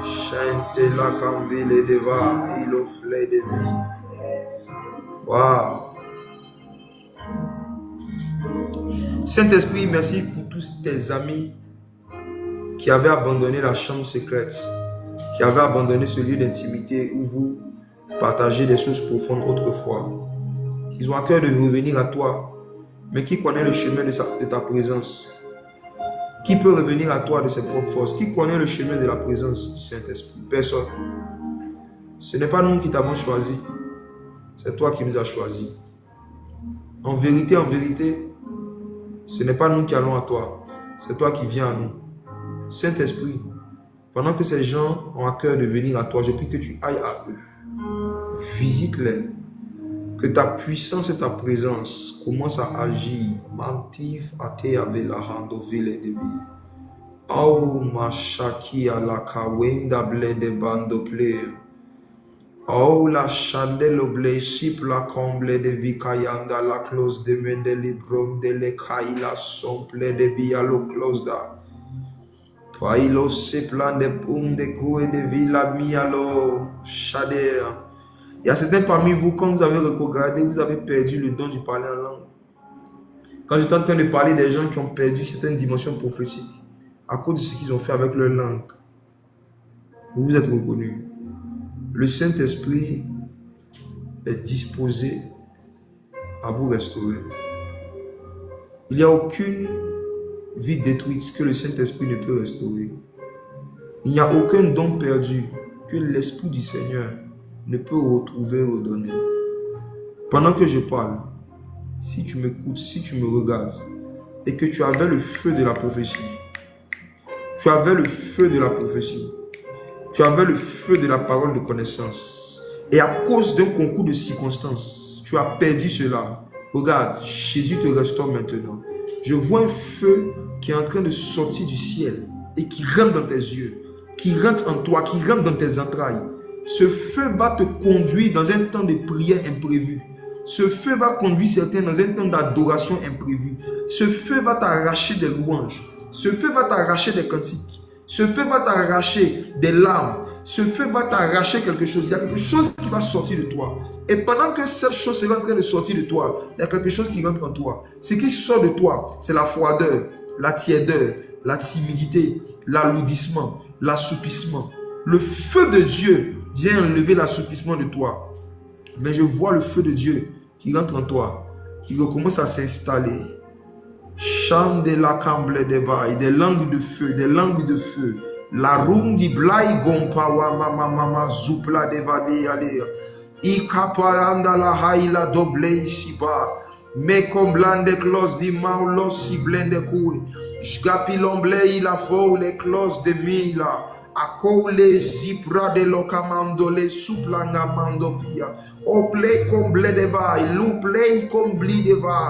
Chante la cambile deva, il offre de vie. Waouh. Saint-Esprit, merci pour tous tes amis qui avaient abandonné la chambre secrète, qui avaient abandonné ce lieu d'intimité où vous partagez des choses profondes autrefois. Ils ont à cœur de revenir à toi, mais qui connaît le chemin de ta présence? Qui peut revenir à toi de ses propres forces? Qui connaît le chemin de la présence du Saint-Esprit? Personne. Ce n'est pas nous qui t'avons choisi, c'est toi qui nous as choisis. En vérité, ce n'est pas nous qui allons à toi, c'est toi qui viens à nous. Saint-Esprit, pendant que ces gens ont à cœur de venir à toi, je prie que tu ailles à eux. Visite-les. Que ta puissance et ta présence commencent à agir. Mantif ate ave la hando vile de vie. Oh ma shaki a la kawenda ble de bando play. Oh la chandelle oble ship la comble de vikayanda la close de mende librom de le kaila somple de bialo close da. Pailo se plan de poum de coué de villa mialo shader. Il y a certains parmi vous, quand vous avez regardé, vous avez perdu le don du parler en langue. Quand j'étais en train de parler des gens qui ont perdu certaines dimensions prophétiques à cause de ce qu'ils ont fait avec leur langue, vous vous êtes reconnus. Le Saint-Esprit est disposé à vous restaurer. Il n'y a aucune vie détruite que le Saint-Esprit ne peut restaurer. Il n'y a aucun don perdu que l'Esprit du Seigneur ne peut retrouver, redonner. Pendant que je parle, si tu m'écoutes, si tu me regardes, et que tu avais le feu de la prophétie, tu avais le feu de la prophétie, tu avais le feu de la parole de connaissance, Et à cause d'un concours de circonstances, tu as perdu cela. Regarde, Jésus te restaure maintenant. Je vois un feu qui est en train de sortir du ciel et qui rentre dans tes yeux, qui rentre en toi, qui rentre dans tes entrailles. Ce feu va te conduire dans un temps de prière imprévu. Ce feu va conduire certains dans un temps d'adoration imprévu. Ce feu va t'arracher des louanges. Ce feu va t'arracher des cantiques. Ce feu va t'arracher des larmes. Ce feu va t'arracher quelque chose. Il y a quelque chose qui va sortir de toi. Et pendant que cette chose est en train de sortir de toi, il y a quelque chose qui rentre en toi. Ce qui sort de toi, c'est la froideur, la tiédeur, la timidité, l'alourdissement, l'assoupissement. Le feu de Dieu vient enlever l'assoupissement de toi. Mais je vois le feu de Dieu qui rentre en toi, qui recommence à s'installer. Chant de la camble de bail, des langues de feu, des langues de feu. La rundi blai gompawa mama mama zupla de vade ale. Ikaparanda la haila doble siba. Me comblande close di maulo si blende coué. Jgapi l'omble la fo les close de mila. Akole zipra de lokamando le suplanga mando via. O play comble de vai, lu play combli de vai.